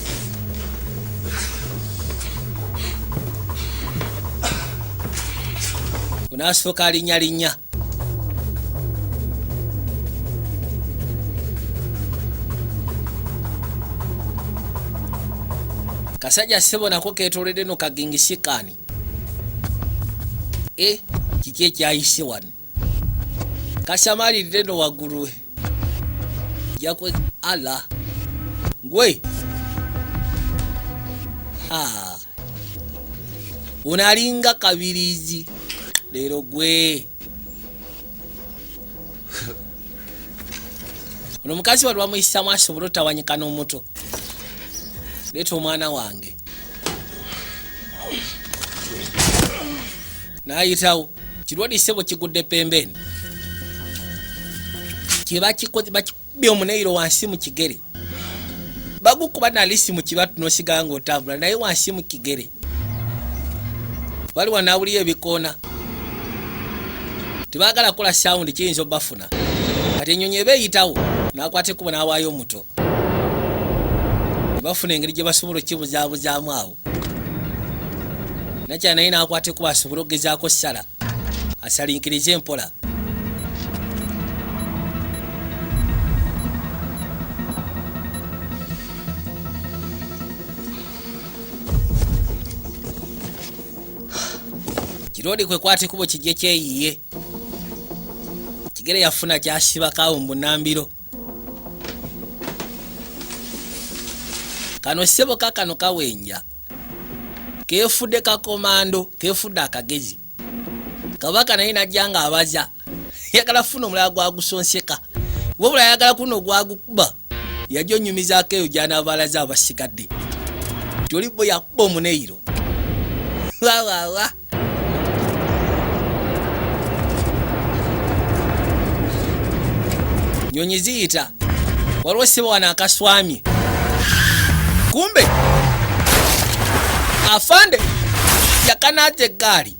unasooka alinya kasajja sebo nako ketolede no kagingisikani kiki ekyayise wano kasamalirire no waggulu yakwe ala gwe unalinga kabirizi lero gwe uno mukazi wali wamuyisa asobola otawanyika n'omuto leeta omwana wange n'ayitawo kirwadise bwe kigudde pembeni kyebakikoze bakibye omuneiro wansi mu kigere bagukuba nalisi mu kibatu n'osigala ng'otambula naye wansi mu kigere waliwo nawuliyo ebikoona tebaagala kola sawundi kiyinza obafuna kati ennyonyi eba eyitawo n'akwata ekkubo n'awaayo omuto nebafuna engeri gye basobola okkibuzaabuzaamu awo nakyala naye n'akwata ekkubo asobole okugezaako sala asalinkirize empola kirodi kwe kwata ekkubo kijje kyeyiye kigere yafuna kyasibakawo mu Bunambiro kano sebo kakano kawenja kefudde kakomando kefudde akagezi kabaka naye najjanga abaza yagala funa omulala gwagusonseka wabula yagala kuno gwagukuba yajja onyumizaako eyo gyanaabalaza abasigadde nti olibo yakuba omuneiro wawawa nyonyi ziyita waliwo sebo wano akaswami kumbe afande yakanaje eggaali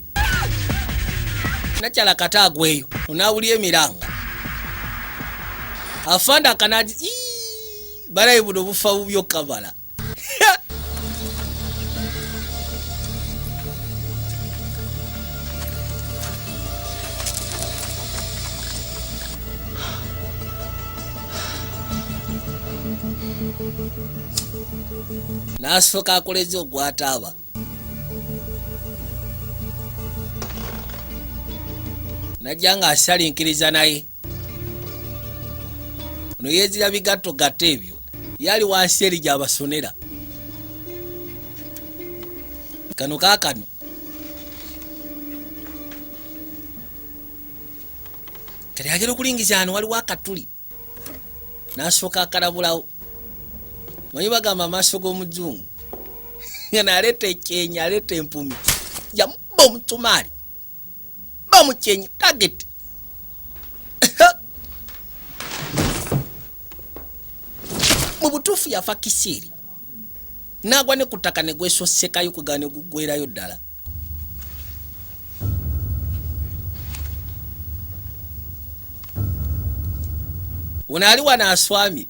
nakyala katagweyo onawulya emiranga afande akanaji balayi buno bufa bubyo kabala nasooka akoleze ogwataaba najja nga asalinkiriza naye ono yeezira bigatto gatta ebyo yali wansi eri gy'abasonera kano kaakano kati agera okulingiza ano waliwo akatuli nasooka akalabulawo manyi bagamba amaaso g'omuzungu nga naleeta ekyenya aleeta empumi yamuba omutumaali bamukyenya target mu butuufu yafa kiseeri naagwa ne ku ttaka ne gwesosekayo kugana ne gugwerayo ddala ono ali wano aswamye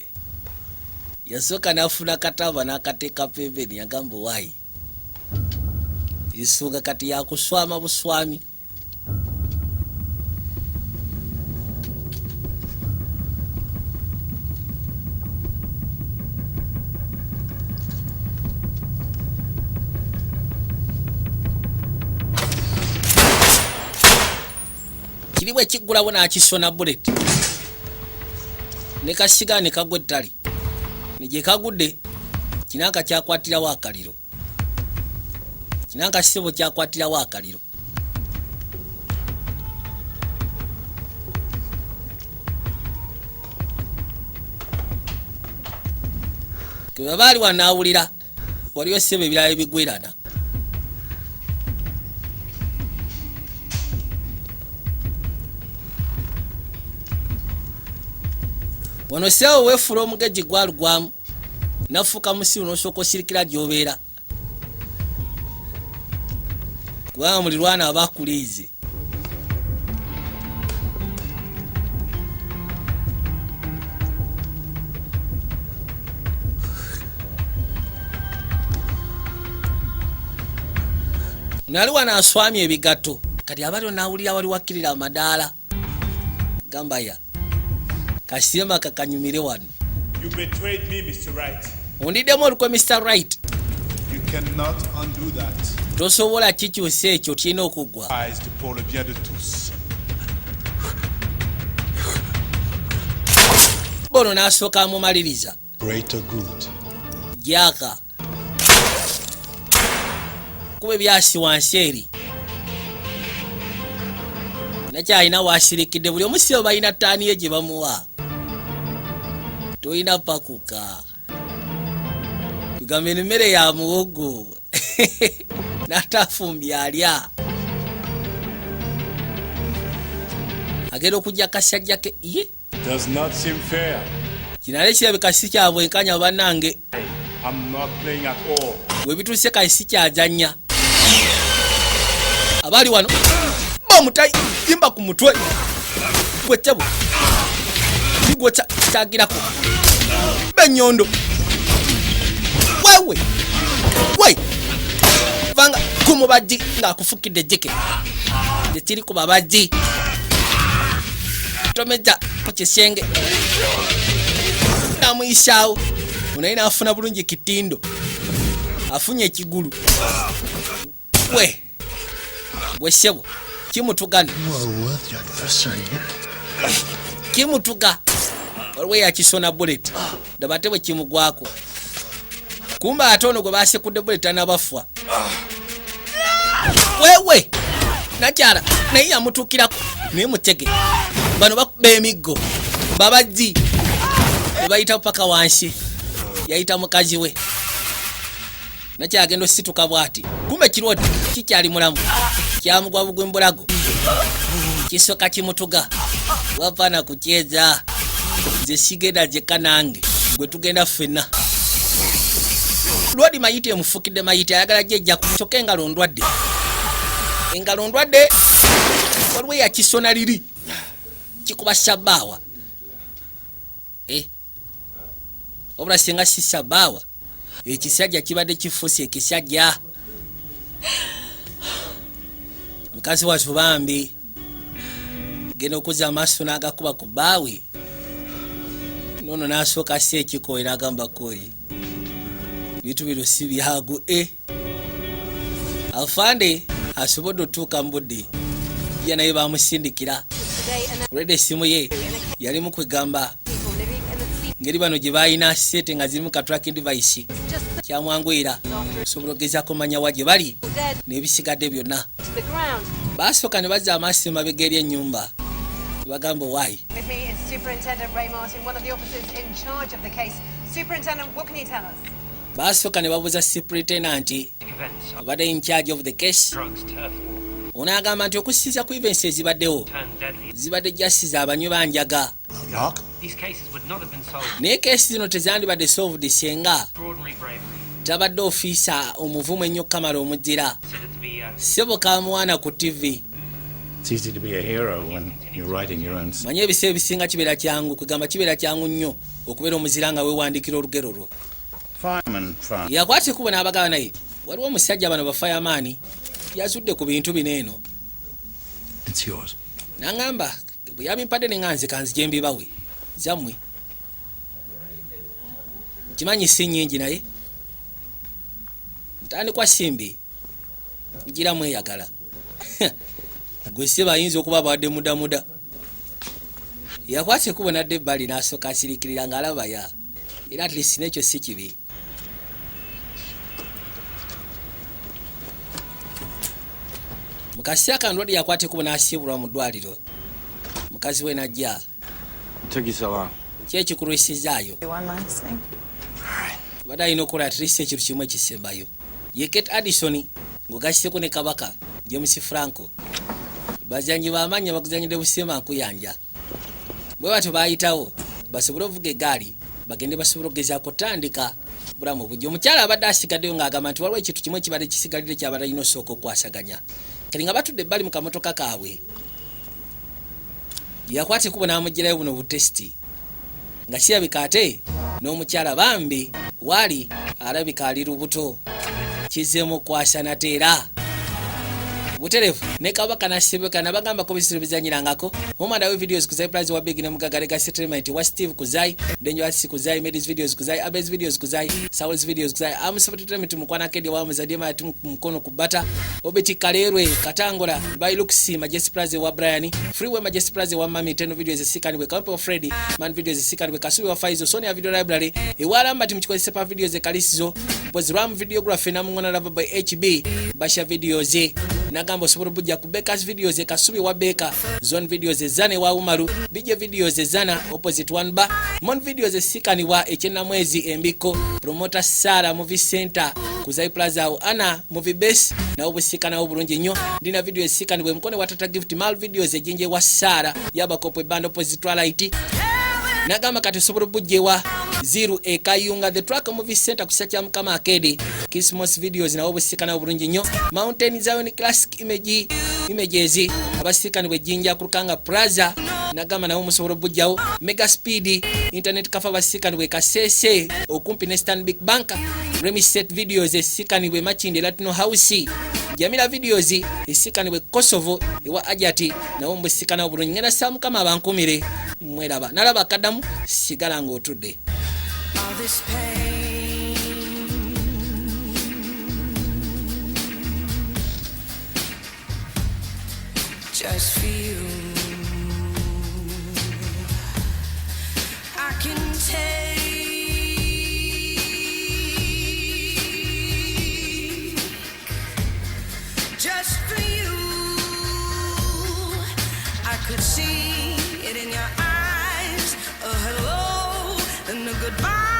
yasooka n'afuna kataba n'akateeka pembeni yagamba waayi ensonga kati yakuswama buswami kiri bwe kiggulawo n'akisona bullet ne kasiga ne kagwa ettali ne gye kagudde kinanka kyakwatirawo akaliro kinanka kisebo kyakwatirawo akaliro kwe baali wanaawulira waliwo ssebo ebirala ebigwerana wano seewo weefula omugejji gwalugwamu nafuuka musiru n'osooka osirikira gy'obeera kubanga mulirwana abakuliize nali wano aswamya ebigatto kati abalio naawulira wali wakkirira amadaala gambaya kasema kakanyumire wano. You betrayed me, Mr. Wright. Ondiddemu olukwe Mr. Wright. You cannot undo that. Tosobola kikyusa ekyo kirina okuggwa. Pour le bien de tous. Bono n'asooka amumaliriza. Greater good. Gyaka. Kuba ebyasi wansi eri. Nakyalina waasirikidde buli omusibo balina ttaani ye gye bamuwa. Toyina pakuka. Tugamba emmere ya muwogo. N'atafumbye alya. Agenda okujja kasajja ke ye. Does not seem fair. Kinale kirabika si kya bwenkanya bannange. I'm not playing at all. Bwe bituuse kali si kyazannya. Abali wano bamutai yimba ku mutwe gwe tebo kigwo kyagirako benyondo wewe vanga kumubaji nga kufukidde jike tekiri ku babaji tomeja ku kisenge namuyisaawo unaina afuna bulungi kitindo afunye ekigulu bwesebo kimutugana kimutuga olwe yakisona bullet ndabate bwe kimugwako kumba atono gwe basekudde bullet anabafwa wewe nakyala naye yamutukirako naye mutege bano bakuba emiggo babaji ebayita paka wansi yayita mukazi we nakyagenda osituka bwati kumbe kiroti kikyali mulamu kyamugwa bugwe mbulago kisoka kimutuga wapana kucheza nze sigenda gyeka nange gwe tugenda ffenna lwadi mayite emufukidde mayite ayagala jjejja kyokka engalo ndwadde waliwo yakisona liri kikuba sabaawa obula singa si sabaawa ekisajja kibadde kifuuse ekisajja mukazi watu bambi genda okuza amaaso n'agakuba ku bbaawe nono n'asooka si ekikooyi n'agamba kooyi bitu bino si byago afande asobodde otuuka mu budde ye naye bamusindikira olwedde essimu ye yali mu kwegamba ngeri bano gye balina sente nga zirimu ka tracking device kyamwanguyira osobola ogezaako manya wa gye bali n'ebisigadde byonna basooka ne bazza amaaso emabega eri ennyumba bagamba waayi basooka ne babuuza superintendent abadde in charge of the case ono agamba nti okusinziira ku events ezibaddewo zibadde jasiza abanywi banjaga naye keesi zino tezandibadde solved senga tabadde ofiisa omuvumu ennyo kamala omuzira sebo kamwana ku TV. It's easy to be a hero when you're writing your own. Manye ebiseera ebisinga kibeera kyangu kugamba kibeera kyangu nnyo okubeera omuzira nga weewandikira olugero lwo. Yakwata ekkubo n'abagaba naye waliwo omusajja bano ba fireman yazudde ku bintu bino eno. It's yours. Nangamba bwe yabimpadde ne nganze kanzije mbibawe zammwe. Kimanyi si nnyingi naye ntandikwa simbi ngira mweyagala. Gwe se bayinza okuba bawadde mudamuda. Yakwata ekkubo n'adda ebbali n'asooka asirikirira ng'alaba ya era at least n'ekyo si kibi. Mukasi akandwadde yakwata ekkubo n'asiibulwa mu ddwaliro. Mukazi we n'ajja. Ki ekikulwisizaayo? Badde alina okukola at least ekintu kimu ekisembayo. Ye Kate Addison ng'ogasseeko ne Kabaka James Franco. Bazanyi b'amaanyi abakuzanyidde busiima nkuyanja. Bwe batyo baayitawo basobole ovuga eggaali bagende basobole okugezaako kutandika bulamu bujja. Omukyala abadde asigaddeyo ng'agamba nti waliwo ekintu kimu ekibadde kisigalidde kyabadde alina osooka okwasaganya. Kati nga batudde ebbali mu kamotoka kaabwe yakwata ekkubo n'amuggyirayo buno butesiti nga kirabika ate n'omukyala bambi waali alabika ali lubuto kizzeemu okwasa nateera buterefu ne Kabaka nasibeka nabagamba ko bisiro bizanyirangako omanda we videos kuzai prize wa big ne mugagale settlement wa Steve Kuzai Dangerous Kuzai Medis videos Kuzai Abes videos Kuzai Sauls videos Kuzai amusafatuteme tumukwana kedi wa muzadie ma tumukono kubata obeti kalerwe katangola by Luxi Majesty Prize wa Brian Freeway Majesty Prize wa Mami Teno videos esikani we Campo Freddy Man videos esikani we Kasubi wa Faizo Sonia video library ewala mbati mchikozese pa videos ekalisizo was Ram videography na mungona lava by HB basha videos nagamba osobola bujja ku Bekas videos Kasubi wa Beka Zone videos Zane wa Umaru DJ videos Zana opposite one bar Mon videos esikani wa echena mwezi embiko promoter Sara movie center Kuzai Plaza ana movie base na obusikana obulungi nnyo ndina video esikani bwe mukone watata gift mal videos ejinje wa Sara yabakopwe bando opposite twilight nagamba kati osobola bujjewa Zero Ekayunga the track movie center kusakya mukama akedi Christmas videos na obusikana obulungi nnyo Mountain Zion classic images abasikani bwe jinja kurukanga Plaza nagamba nawo musobolo bujjawo Mega Speed internet kafa basikani bwe kasese okumpi ne Stanbic Bank Remiset videos esikani bwe Machinde Latino House Jamila videos esikani bwe Kosovo ewa Ajati nawo mbusikana obulungi ngena samu kama abankumire mweraba nalaba kadamu sigala ng'otudde. All this pain, just for you. I can take just for you. I could see it in your eyes, a hello and a goodbye.